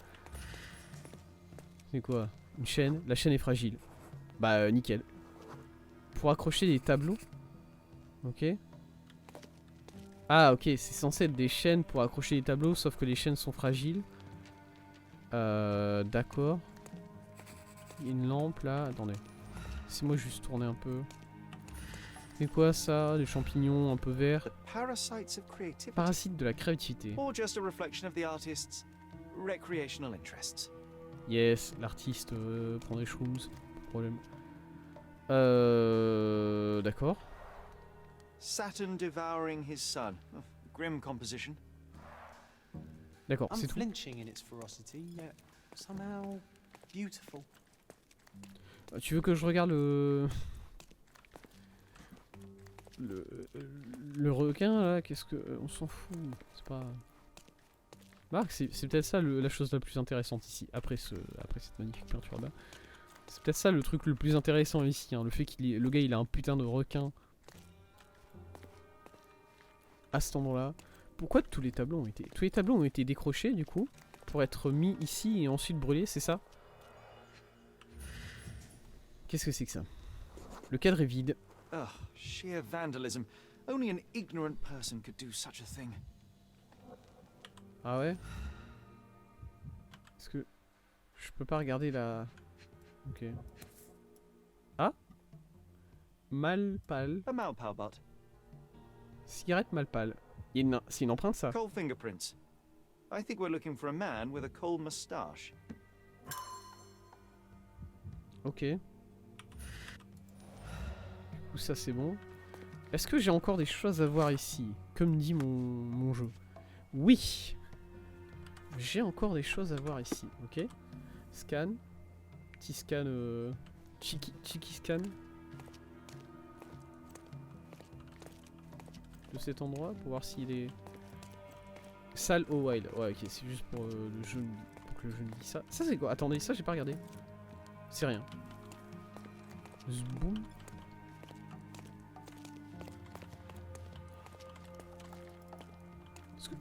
C'est quoi? Une chaîne? La chaîne est fragile. Bah, nickel. Pour accrocher des tableaux. Ok. Ah, ok, c'est censé être des chaînes pour accrocher des tableaux, sauf que les chaînes sont fragiles. D'accord. Une lampe là, attendez. Laissez-moi juste tourner un peu. C'est quoi ça? Des champignons un peu verts. Parasites of creativity. Parasites de la créativité. Or just a reflection of the artist's recreational interests. Yes, l'artiste prend des shrooms, pas de problème. D'accord. Saturn devouring his son. Oh, grim composition. D'accord, c'est tout. Unflinching in its ferocity, yet somehow beautiful. Tu veux que je regarde le requin là? Qu'est-ce que... On s'en fout. C'est pas... Marc, c'est peut-être ça la chose la plus intéressante ici, après cette magnifique peinture là. C'est peut-être ça le truc le plus intéressant ici, hein, le fait le gars il a un putain de requin à cet endroit-là. Pourquoi tous les tableaux ont été... Tous les tableaux ont été décrochés du coup, pour être mis ici et ensuite brûlés, c'est ça? Qu'est-ce que c'est que ça? Le cadre est vide. Oh, sheer vandalism. Only an ignorant person could do such a thing. Ah ouais? Est-ce que... Je peux pas regarder la... Ok. Ah? Malpal. A Malpalbot. Cigarette Malpal. C'est une empreinte ça? Coal fingerprints. I think we're looking for a man with a coal moustache. Ok. Du coup ça c'est bon. Est-ce que j'ai encore des choses à voir ici? Comme dit mon jeu. Oui! J'ai encore des choses à voir ici, ok? Scan. Petit scan... Cheeky scan. De cet endroit pour voir s'il est... Salle au wild. Ouais ok, c'est juste pour le jeu... Pour que le jeu me dise ça. Ça c'est quoi? Attendez, ça j'ai pas regardé. C'est rien. Zboum.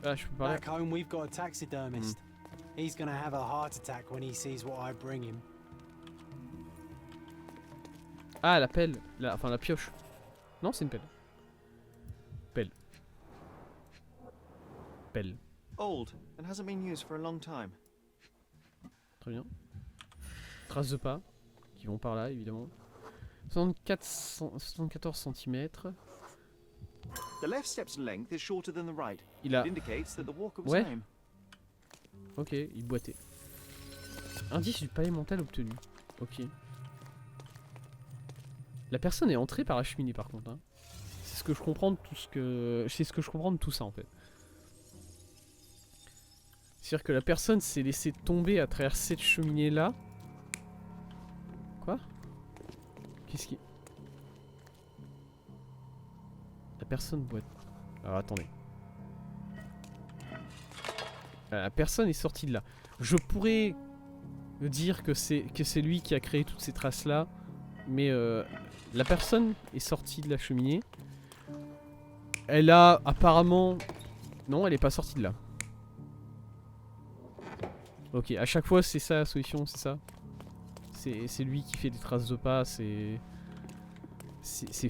Ah, je peux parler. Back home, we've got a taxidermist. He's gonna have a heart attack when he sees what I bring him. Ah, la pelle. Enfin, la pioche. Non, c'est une pelle. Pelle. Pelle. Old and hasn't been used for a long time. Très bien. Traces de pas. Qui vont par là, évidemment. 74 cm. The left step's length is shorter than the right. Il a... It indicates that the walker was Ouais. lame. Ok, il boitait. Indice du palais mental obtenu. Ok. La personne est entrée par la cheminée par contre. Hein. C'est ce que je comprends de tout ce que... C'est ce que je comprends de tout ça en fait. C'est-à-dire que la personne s'est laissée tomber à travers cette cheminée là. Quoi? Qu'est-ce qui... La personne boite. Alors attendez. La personne est sortie de là. Je pourrais dire que c'est lui qui a créé toutes ces traces là. Mais la personne est sortie de la cheminée. Elle a apparemment... Non, elle est pas sortie de là. Ok, à chaque fois c'est ça la solution, c'est ça. C'est lui qui fait des traces de pas, c'est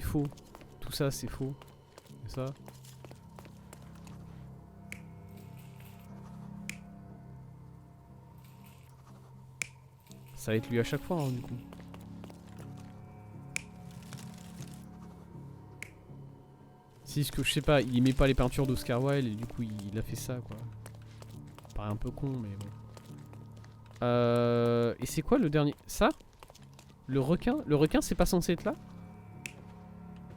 faux. Tout ça c'est faux. C'est ça. Ça va être lui à chaque fois, hein, du coup. C'est ce que je sais pas, il aimait pas les peintures d'Oscar Wilde et du coup il a fait ça quoi. Ça paraît un peu con mais bon. Et c'est quoi le dernier? Ça? Le requin? Le requin c'est pas censé être là?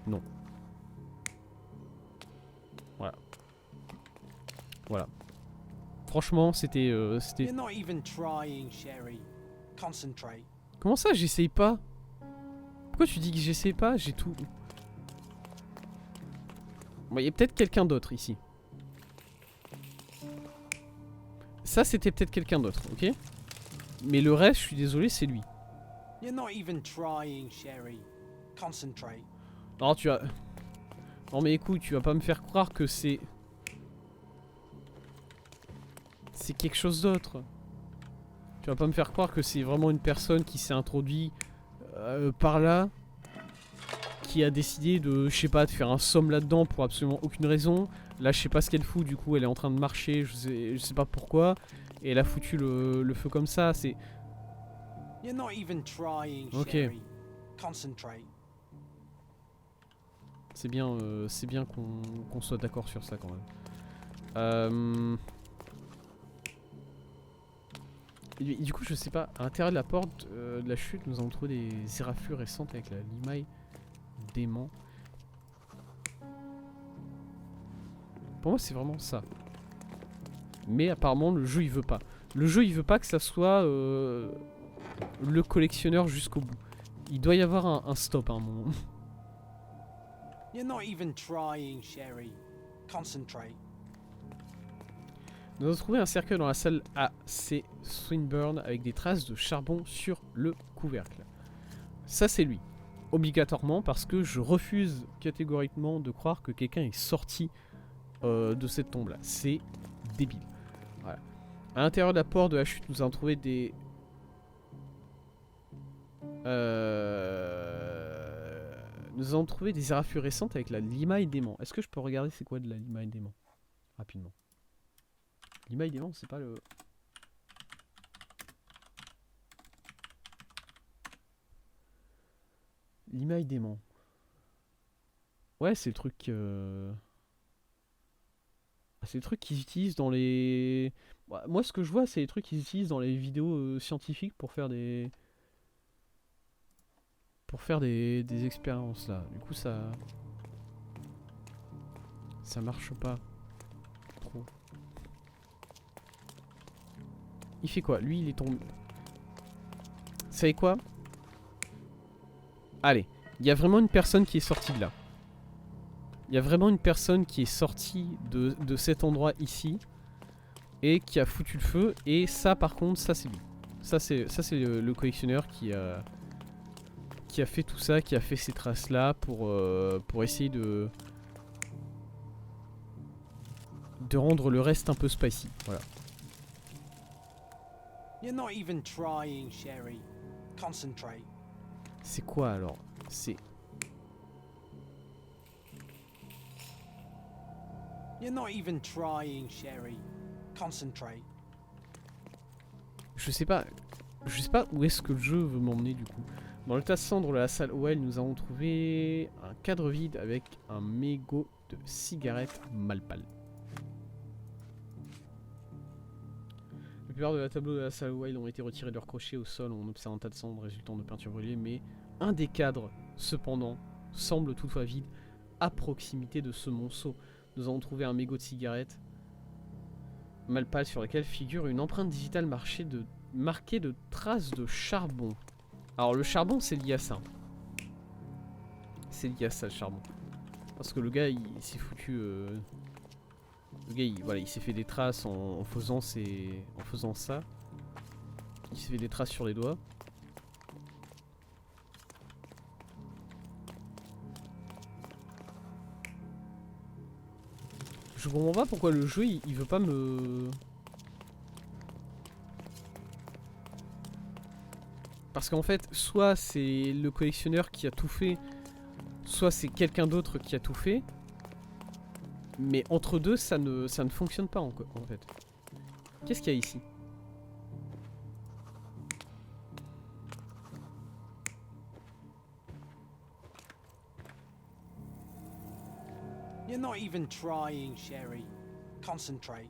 Non. Voilà. Voilà. Franchement c'était... You're not even trying, Sherry. Concentrate. Comment ça j'essaye pas? Pourquoi tu dis que j'essaye pas? J'ai tout... Bon, il y a peut-être quelqu'un d'autre ici. Ça, c'était peut-être quelqu'un d'autre, ok? Mais le reste, je suis désolé, c'est lui. You're not even trying, Sherry. Concentrate. Non, tu as... Non mais écoute, tu vas pas me faire croire que c'est... C'est quelque chose d'autre. Tu vas pas me faire croire que c'est vraiment une personne qui s'est introduite par là, qui a décidé de, je sais pas, de faire un somme là-dedans pour absolument aucune raison. Là, je sais pas ce qu'elle fout, du coup, elle est en train de marcher, je sais pas pourquoi. Et elle a foutu le feu comme ça, c'est... You're not even trying, Ok. Sherry. Concentrate. C'est bien qu'on soit d'accord sur ça quand même. Et du coup, je sais pas, à l'intérieur de la porte de la chute, nous avons trouvé des éraflures récentes avec la limaille dément. Pour moi, c'est vraiment ça. Mais apparemment, le jeu il veut pas. Le jeu il veut pas que ça soit le collectionneur jusqu'au bout. Il doit y avoir un stop à un moment. You're not even trying, Sherry. Concentrate. Nous avons trouvé un cercueil dans la salle AC Swinburne avec des traces de charbon sur le couvercle. Ça c'est lui. Obligatoirement parce que je refuse catégoriquement de croire que quelqu'un est sorti de cette tombe là. C'est débile. Voilà. À l'intérieur de la porte de la chute nous avons trouvé des... Nous avons trouvé des éraflures récentes avec la limaille d'aimant. Est-ce que je peux regarder c'est quoi de la limaille d'aimant? Rapidement. Limaille d'aimant, c'est pas le... Limaille d'aimant. Ouais, c'est le truc... C'est le truc qu'ils utilisent dans les... Moi, ce que je vois, c'est les trucs qu'ils utilisent dans les vidéos scientifiques pour faire des... des expériences, là. Du coup, ça... Ça marche pas. Trop. Il fait quoi? Lui, il est tombé... Vous savez quoi? Allez, il y a vraiment une personne qui est sortie de là. Il y a vraiment une personne qui est sortie de cet endroit ici et qui a foutu le feu. Et ça, par contre, ça c'est lui. Ça c'est le collectionneur qui a fait tout ça, qui a fait ces traces là pour essayer de rendre le reste un peu spicy. Voilà. You're not even trying, Sherry. Concentrate. C'est quoi alors? C'est... You're not even trying, Sherry. Concentrate. Je sais pas où est-ce que le jeu veut m'emmener du coup. Dans le tas de cendres de la salle OL, nous avons trouvé un cadre vide avec un mégot de cigarette mal pâle. La plupart de la tableau de la salle OL ont été retirés de leur crochet au sol. On observe un tas de cendres résultant de peinture brûlée, mais un des cadres, cependant, semble toutefois vide à proximité de ce monceau. Nous avons trouvé un mégot de cigarette mal pâle sur lequel figure une empreinte digitale marquée de traces de charbon. Alors le charbon c'est lié à ça. C'est lié à ça le charbon. Parce que le gars il s'est foutu... Le gars il s'est fait des traces en faisant ça. Il s'est fait des traces sur les doigts. Je comprends pas pourquoi le jeu il veut pas me... Parce qu'en fait, soit c'est le collectionneur qui a tout fait, soit c'est quelqu'un d'autre qui a tout fait. Mais entre deux, ça ne fonctionne pas en fait. Qu'est-ce qu'il y a ici? You're not even trying, Sherry. Concentrate.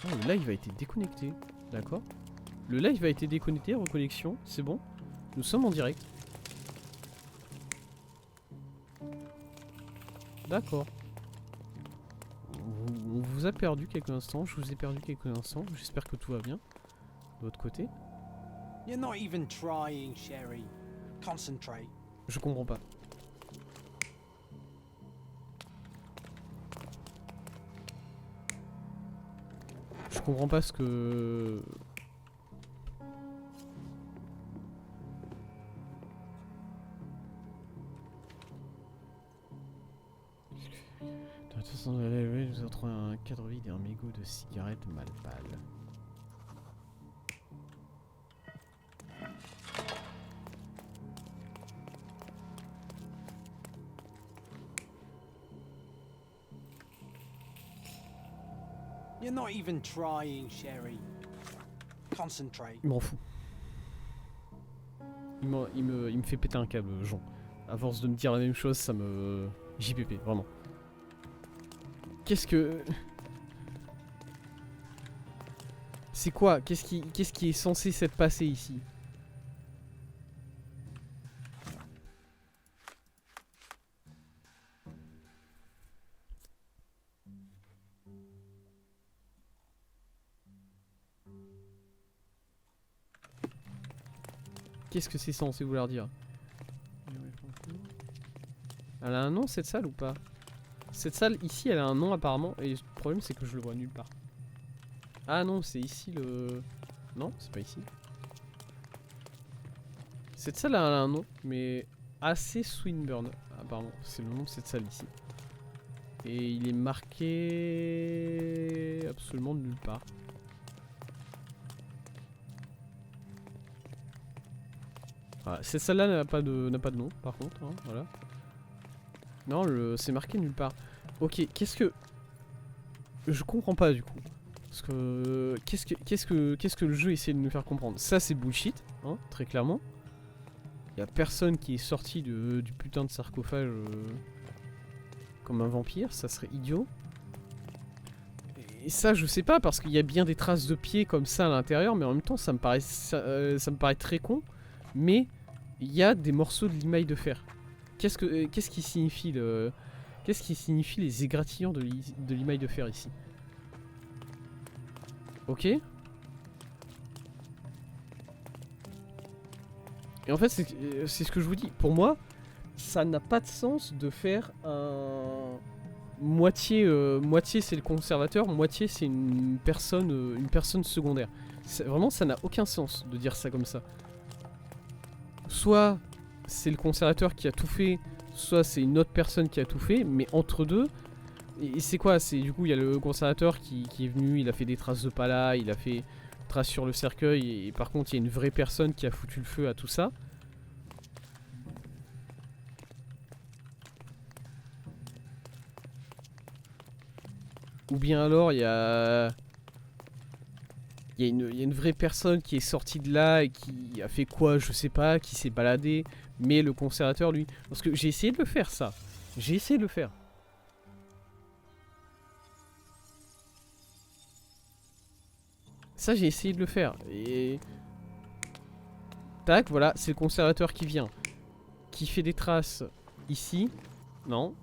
Oh, le live a été déconnecté. D'accord. Le live a été déconnecté, reconnexion, c'est bon. Nous sommes en direct. D'accord. On vous a perdu quelques instants, je vous ai perdu quelques instants. J'espère que tout va bien. De votre côté. You're not even trying, Sherry. Concentrate. Je comprends pas. Je comprends pas ce que... Dans la façon de l'élever, nous avons trouvé un cadre vide et un mégot de cigarettes mal pâles. You're not even trying, Sherry. Concentrate. Il m'en fout. Il me fait péter un câble, Jean. À force de me dire la même chose, ça me... JPP, vraiment. Qu'est-ce que... C'est quoi? Qu'est-ce qui est censé s'être passé ici? Qu'est-ce que c'est censé vouloir dire? Elle a un nom cette salle ou pas? Cette salle ici elle a un nom apparemment et le problème c'est que je le vois nulle part. Ah non c'est ici le... Non c'est pas ici. Cette salle elle a un nom mais AC Swinburne apparemment c'est le nom de cette salle ici. Et il est marqué absolument nulle part. Voilà. Cette salle-là n'a pas de nom, par contre, hein, voilà. Non, c'est marqué nulle part. Ok, qu'est-ce que... Je comprends pas, du coup. Parce que... Qu'est-ce que le jeu essaie de nous faire comprendre? Ça, c'est bullshit, hein, très clairement. Y a personne qui est sorti du putain de sarcophage comme un vampire, ça serait idiot. Et ça, je sais pas, parce qu'il y a bien des traces de pieds comme ça à l'intérieur, mais en même temps, ça me paraît très con. Mais il y a des morceaux de limaille de fer. Qu'est-ce qui signifie les égratignures de limaille de fer ici? Ok. Et en fait, c'est ce que je vous dis. Pour moi, ça n'a pas de sens de faire un... Moitié c'est le conservateur, moitié c'est une personne secondaire. Vraiment, ça n'a aucun sens de dire ça comme ça. Soit c'est le conservateur qui a tout fait, soit c'est une autre personne qui a tout fait, mais entre deux, et c'est quoi? C'est du coup il y a le conservateur qui est venu, il a fait des traces de pala, il a fait traces sur le cercueil, et par contre il y a une vraie personne qui a foutu le feu à tout ça. Ou bien alors il y a... Il y a une vraie personne qui est sortie de là et qui a fait quoi, je sais pas, qui s'est baladé. Mais le conservateur, lui... Parce que j'ai essayé de le faire, ça. J'ai essayé de le faire. Ça, j'ai essayé de le faire. Et... Tac, voilà, c'est le conservateur qui vient. Qui fait des traces ici. Non.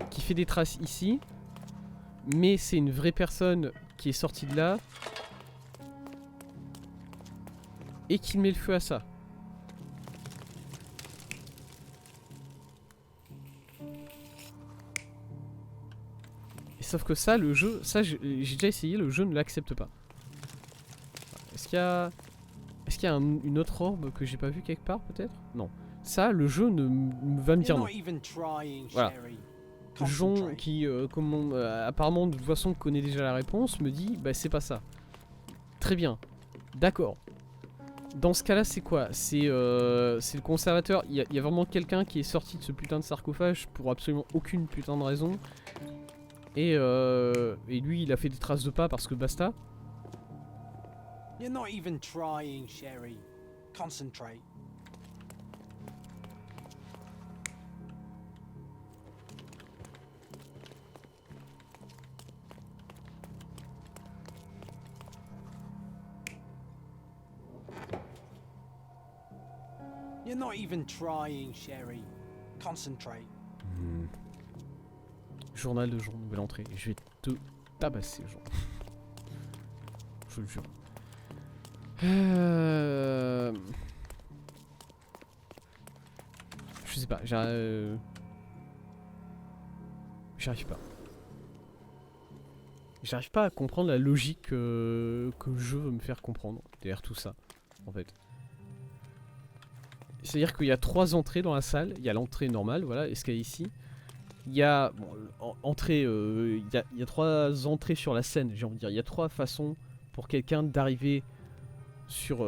Qui fait des traces ici. Mais c'est une vraie personne qui est sortie de là. Et qui met le feu à ça. Et sauf que ça, le jeu, ça j'ai déjà essayé, le jeu ne l'accepte pas. Est-ce qu'il y a... une autre orbe que j'ai pas vue quelque part peut-être? Non. Ça, le jeu va me dire non. Voilà. Jean qui, apparemment de toute façon connaît déjà la réponse, me dit bah c'est pas ça. Très bien. D'accord. Dans ce cas-là, c'est quoi? C'est le conservateur. Il y a vraiment quelqu'un qui est sorti de ce putain de sarcophage pour absolument aucune putain de raison. Et lui, il a fait des traces de pas parce que basta. You're not even trying, Sherry. Concentrate. You're not even trying, Sherry. Concentrate. Journal de jour, nouvelle entrée. Je vais te tabasser, genre. Je le jure. Je sais pas, j'arrive pas. J'arrive pas à comprendre la logique que le jeu veut me faire comprendre derrière tout ça, en fait. C'est-à-dire qu'il y a 3 entrées dans la salle. Il y a l'entrée normale, voilà, escalier ici. Il y a entrée, il y a 3 entrées sur la scène, j'ai envie de dire. Il y a 3 façons pour quelqu'un d'arriver sur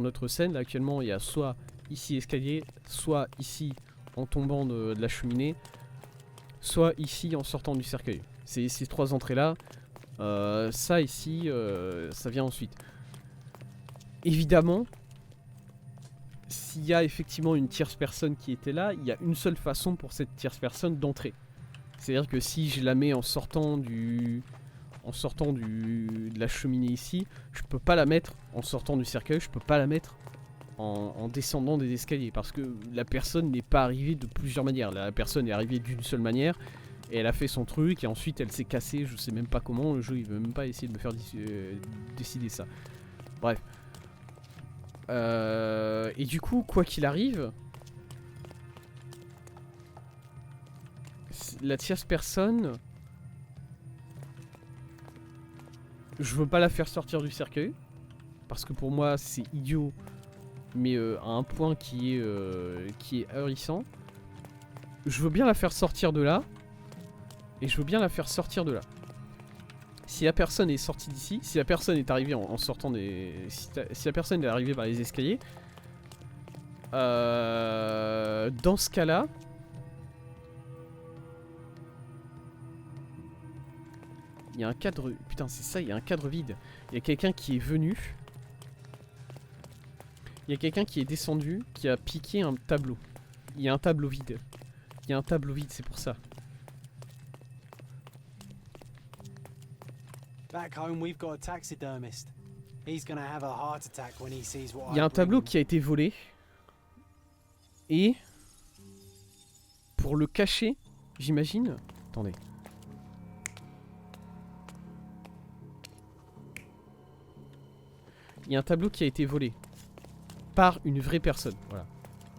notre scène. Là, actuellement, il y a soit ici escalier, soit ici en tombant de la cheminée, soit ici en sortant du cercueil. C'est ces 3 entrées-là. Ça ici, ça vient ensuite. Évidemment, s'il y a effectivement une tierce personne qui était là, il y a une seule façon pour cette tierce personne d'entrer. C'est-à-dire que si je la mets en sortant de la cheminée ici, je peux pas la mettre en sortant du cercueil, je peux pas la mettre en descendant des escaliers, parce que la personne n'est pas arrivée de plusieurs manières. La personne est arrivée d'une seule manière, et elle a fait son truc, et ensuite elle s'est cassée, je sais même pas comment, le jeu il veut même pas essayer de me faire décider ça. Bref. Et du coup, quoi qu'il arrive, la tierce personne, je veux pas la faire sortir du cercueil, parce que pour moi c'est idiot, mais à un point qui est ahurissant. Je veux bien la faire sortir de là, et je veux bien la faire sortir de là. Si la personne est sortie d'ici, si la personne est arrivée en sortant des... Si la personne est arrivée par les escaliers, dans ce cas-là, il y a un cadre... Putain, c'est ça, il y a un cadre vide. Il y a quelqu'un qui est venu. Il y a quelqu'un qui est descendu, qui a piqué un tableau. Il y a un tableau vide. Il y a un tableau vide, c'est pour ça. Back home, we've got a taxidermist. He's gonna have a heart attack when he sees what Il y a un tableau qui a été volé. Et... pour le cacher, j'imagine... Attendez. Il y a un tableau qui a été volé. Par une vraie personne, voilà.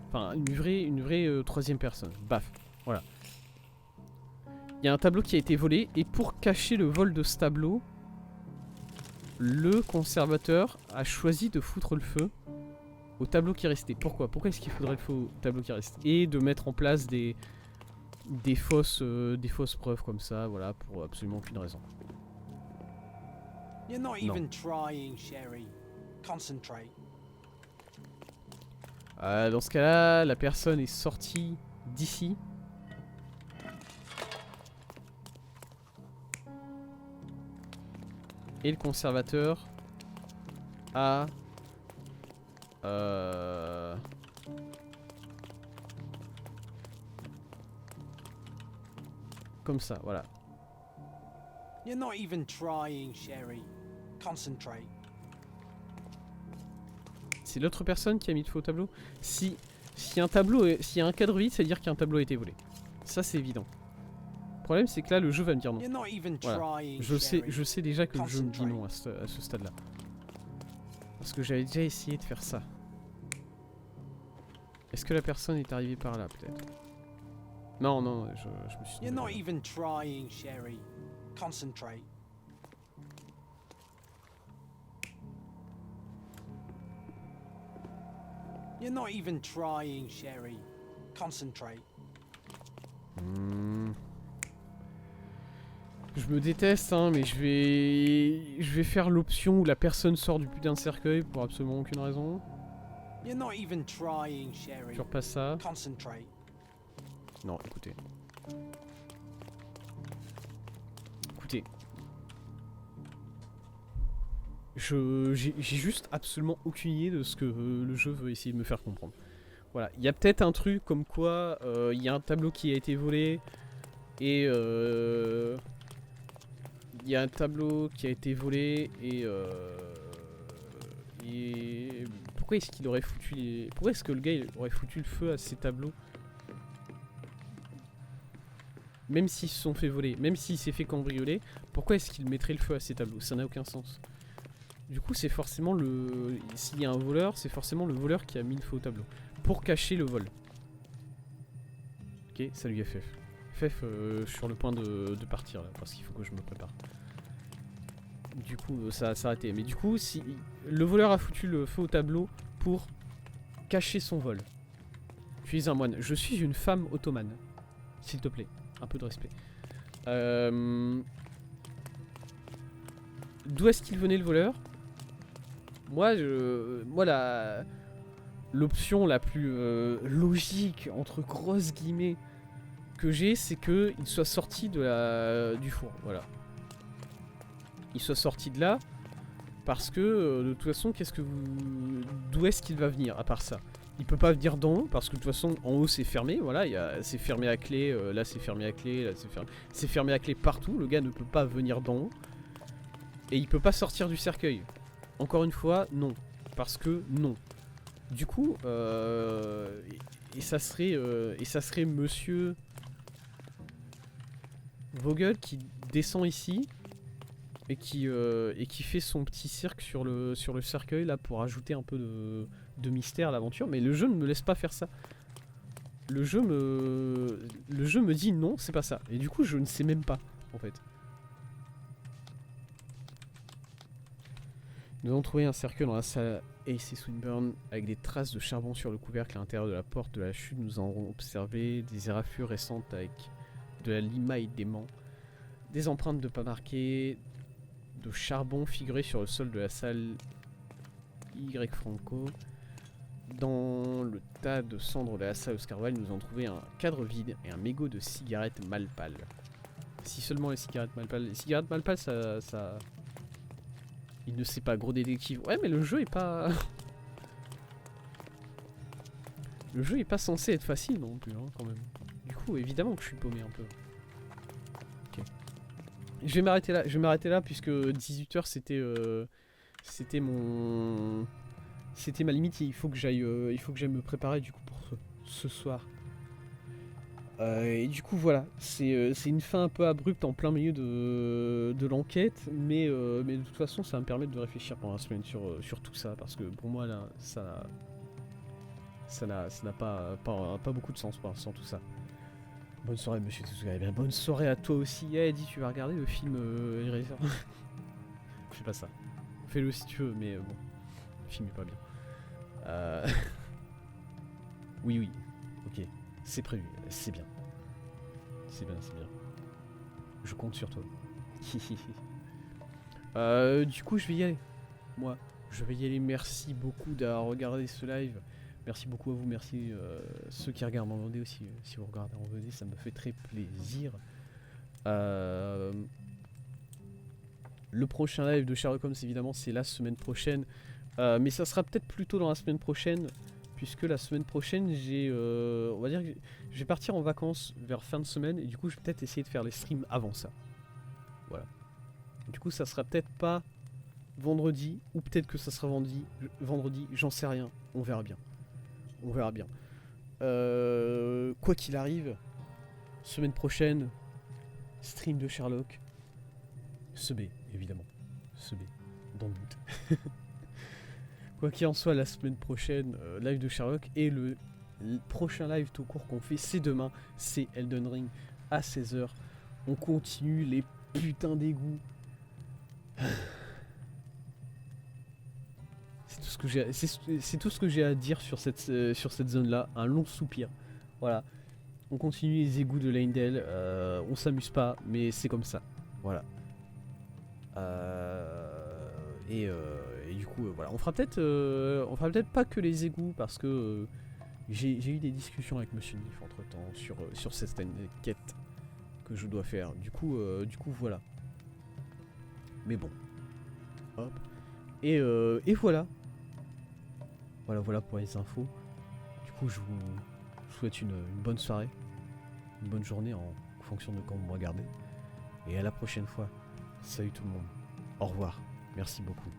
Enfin, une vraie troisième personne. Baf, voilà. Il y a un tableau qui a été volé, et pour cacher le vol de ce tableau, le conservateur a choisi de foutre le feu au tableau qui restait. Pourquoi? Pourquoi est-ce qu'il faudrait le feu au tableau qui reste? Et de mettre en place des fausses preuves comme ça, voilà, pour absolument aucune raison. You're not even trying, Sherry. Concentrate. Dans ce cas-là, la personne est sortie d'ici. Et le conservateur a... comme ça, voilà. You're not even trying, Sherry. Concentrate. C'est l'autre personne qui a mis le feu au tableau. Si y a un tableau, s'il y a un cadre vide, c'est à dire qu'un tableau a été volé. Ça c'est évident. Le problème c'est que là le jeu va me dire non. Voilà. Je sais déjà que le jeu me dit non à ce stade-là. Parce que j'avais déjà essayé de faire ça. Est-ce que la personne est arrivée par là peut-être? Non, non, je me suis... You're not even trying, Sherry. Concentrate. You're not even trying, Sherry. Concentrate. Je me déteste, hein, mais je vais faire l'option où la personne sort du putain de cercueil pour absolument aucune raison. You're not even trying, Sherry. Je repasse ça. Concentrate. Non, écoutez. Écoutez. J'ai juste absolument aucune idée de ce que le jeu veut essayer de me faire comprendre. Voilà, il y a peut-être un truc comme quoi il y a un tableau qui a été volé et il y a un tableau qui a été volé et pourquoi est-ce qu'il aurait foutu les... Pourquoi est-ce que le gars il aurait foutu le feu à ces tableaux? Même s'ils se sont fait voler, même s'il s'est fait cambrioler, pourquoi est-ce qu'il mettrait le feu à ces tableaux? Ça n'a aucun sens. Du coup, c'est forcément le... S'il y a un voleur, c'est forcément le voleur qui a mis le feu au tableau. Pour cacher le vol. Ok, salut FF. FF, je suis sur le point de partir là, parce qu'il faut que je me prépare. Du coup, ça a s'arrêté. Mais du coup, si le voleur a foutu le feu au tableau pour cacher son vol. Tu es un moine. Je suis une femme ottomane. S'il te plaît, un peu de respect. D'où est-ce qu'il venait le voleur? Moi, l'option la plus logique, entre grosses guillemets, que j'ai, c'est qu'il soit sorti du four. Voilà. Il soit sorti de là, parce que de toute façon, d'où est-ce qu'il va venir, à part ça? Il peut pas venir d'en haut, parce que de toute façon, en haut c'est fermé, voilà, c'est fermé à clé, là c'est fermé à clé, là c'est fermé à clé partout, le gars ne peut pas venir d'en haut. Et il peut pas sortir du cercueil. Encore une fois, non. Parce que non. Du coup, et ça serait monsieur Vogel qui descend ici et qui fait son petit cirque sur le cercueil là pour ajouter un peu de mystère à l'aventure. Mais le jeu ne me laisse pas faire ça. Le jeu me dit non, c'est pas ça. Et du coup, je ne sais même pas en fait. Nous avons trouvé un cercueil dans la salle AC Swinburne avec des traces de charbon sur le couvercle à l'intérieur de la porte de la chute. Nous avons observé des éraflures récentes avec de la limaille d'aimant, des empreintes de pas marquées, de charbon figuré sur le sol de la salle Y Franco. Dans le tas de cendres de la salle Oscar Wilde, nous avons trouvé un cadre vide et un mégot de cigarettes mal pâles. Si seulement les cigarettes mal pâles. Les cigarettes mal pâles, ça... Il ne sait pas, gros détective. Ouais, mais le jeu est pas... Le jeu est pas censé être facile non plus, hein, quand même. Du coup, évidemment que je suis paumé un peu. Ok. Je vais m'arrêter là, puisque 18h c'était mon... C'était ma limite, il faut que j'aille me préparer du coup pour ce soir. Et du coup voilà, c'est une fin un peu abrupte en plein milieu de l'enquête, mais de toute façon ça va me permettre de réfléchir pendant la semaine sur tout ça, parce que pour moi là, ça n'a pas beaucoup de sens pour l'instant tout ça. Bonne soirée monsieur Tsuga, et bien bonne soirée à toi aussi. Eddie, tu vas regarder le film Eraser? Fais pas ça. Fais-le si tu veux, mais bon, le film est pas bien. Oui, ok, c'est prévu, c'est bien. C'est bien. Je compte sur toi. Du coup, je vais y aller. Moi, je vais y aller. Merci beaucoup d'avoir regardé ce live. Merci beaucoup à vous. Merci ceux qui regardent en VOD aussi. Si vous regardez en VOD, ça me fait très plaisir. Le prochain live de Sherlock Holmes, évidemment, c'est la semaine prochaine. Mais ça sera peut-être plus tôt dans la semaine prochaine, puisque la semaine prochaine, on va dire que je vais partir en vacances vers fin de semaine, et du coup, je vais peut-être essayer de faire les streams avant ça. Voilà. Du coup, ça sera peut-être pas vendredi, ou peut-être que ça sera vendredi, j'en sais rien. On verra bien. Quoi qu'il arrive, semaine prochaine, stream de Sherlock. B, évidemment. B, dans le doute. Quoi qu'il en soit, la semaine prochaine, live de Sherlock, et le prochain live tout court qu'on fait, c'est demain, c'est Elden Ring à 16h. On continue les putains d'égouts. C'est tout ce que j'ai à dire sur cette zone-là, un long soupir. Voilà. On continue les égouts de Leyndell, on s'amuse pas, mais c'est comme ça. Voilà. Et du coup, voilà. On fera peut-être pas que les égouts, parce que j'ai eu des discussions avec Monsieur Nif entre temps sur cette quête que je dois faire. Du coup, voilà. Mais bon. Hop. Et voilà. Voilà pour les infos. Du coup, je vous souhaite une bonne soirée, une bonne journée en fonction de quand vous me regardez. Et à la prochaine fois. Salut tout le monde. Au revoir. Merci beaucoup.